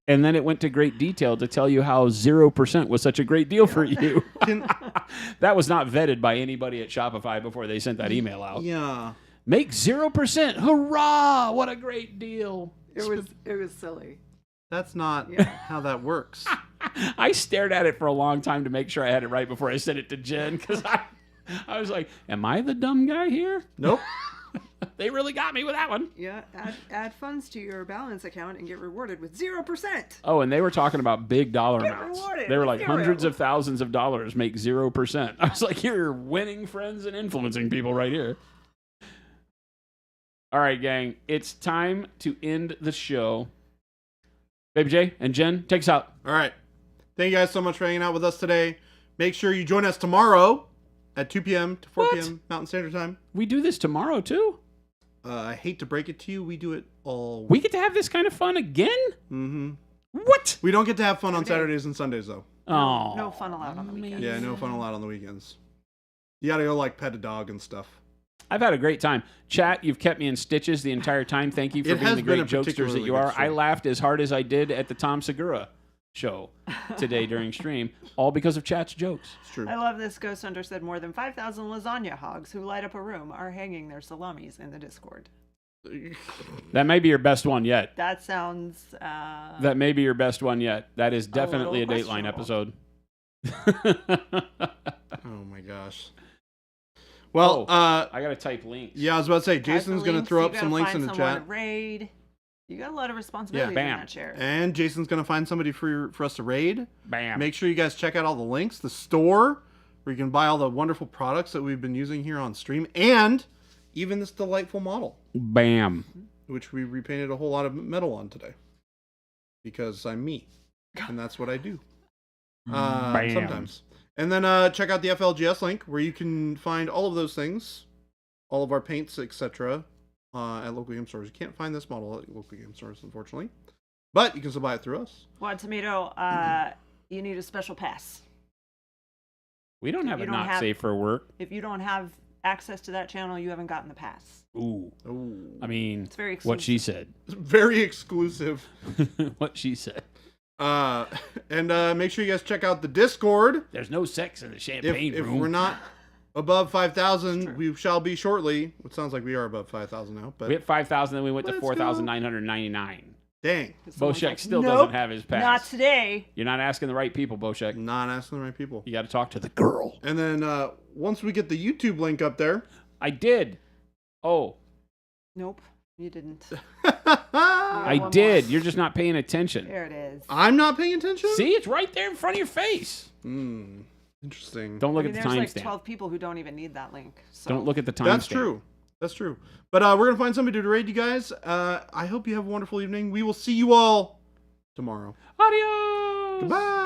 And then it went to great detail to tell you how 0% was such a great deal for you. That was not vetted by anybody at Shopify before they sent that email out. Yeah. Make 0%. Hurrah! What a great deal. It was silly. That's not Yeah. how that works. I stared at it for a long time to make sure I had it right before I sent it to Jen because I was like, am I the dumb guy here? Nope. They really got me with that one. Yeah, add funds to your balance account and get rewarded with 0%. Oh, and they were talking about big dollar Get amounts. rewarded They were with like zero. hundreds of thousands of dollars make 0%. I was like, you're winning friends and influencing people right here. All right, gang. It's time to end the show. Baby J and Jen, take us out. All right. Thank you guys so much for hanging out with us today. Make sure you join us tomorrow at 2 p.m. to 4 What? p.m. Mountain Standard Time. We do this tomorrow, too. I hate to break it to you, we do it all We get to have this kind of fun again? Mm-hmm. What? We don't get to have fun on Okay. Saturdays and Sundays, though. Oh, No fun allowed on the weekends. Yeah, no fun allowed on the weekends. You gotta go, like, pet a dog and stuff. I've had a great time. Chat, you've kept me in stitches the entire time. Thank you for It being has the been great a jokesters that particularly you good are. show. I laughed as hard as I did at the Tom Segura show today during stream, all because of Chat's jokes. It's true. I love this. Ghost Hunter said more than 5,000 lasagna hogs who light up a room are hanging their salamis in the Discord. That may be your best one yet. That sounds... That may be your best one yet. That is definitely a little Dateline episode. Oh, my gosh. Well, I gotta type links. yeah, I was about to say, Type the Jason's going to links, throw you up some gotta links in find the someone chat. to raid. You got a lot of responsibilities bam. in that chair. And Jason's going to find somebody for us to raid. Bam. Make sure you guys check out all the links, the store, where you can buy all the wonderful products that we've been using here on stream, and even this delightful model, Bam. which we repainted a whole lot of metal on today. Because I'm me. And that's what I do. Bam. Sometimes. And then check out the FLGS link, where you can find all of those things, all of our paints, etc., at local game stores. You can't find this model at local game stores, unfortunately. But you can still buy it through us. Well, Tomato, you need a special pass. We don't have You a don't not have- safe for work. If you don't have access to that channel, you haven't gotten the pass. Ooh. Oh, I mean, It's very exclusive. what she said. very exclusive. What she said. And make sure you guys check out the Discord. There's no sex in the If, champagne if room. we're not above It's 5,000, true. we shall be shortly. It sounds like we are above 5,000 now, but We hit 5,000, then we went to Let's go. 4,999. dang, Someone's Boshek like, still "Nope, doesn't have his pass. Not today. You're not asking the right people, Boshek. not asking the right people. You got to talk to the girl. And then once we get the YouTube link up there, I did. Oh, Nope, you didn't. I one did. more. You're just not paying attention. There it is. I'm not paying attention. See, it's right there in front of your face. Interesting. Don't look I mean, at the there's like timestamp. 12 people who don't even need that link. So. Don't look at the timestamp. That's true. That's true. But we're gonna find somebody to raid you guys. I hope you have a wonderful evening. We will see you all tomorrow. Adios. Goodbye.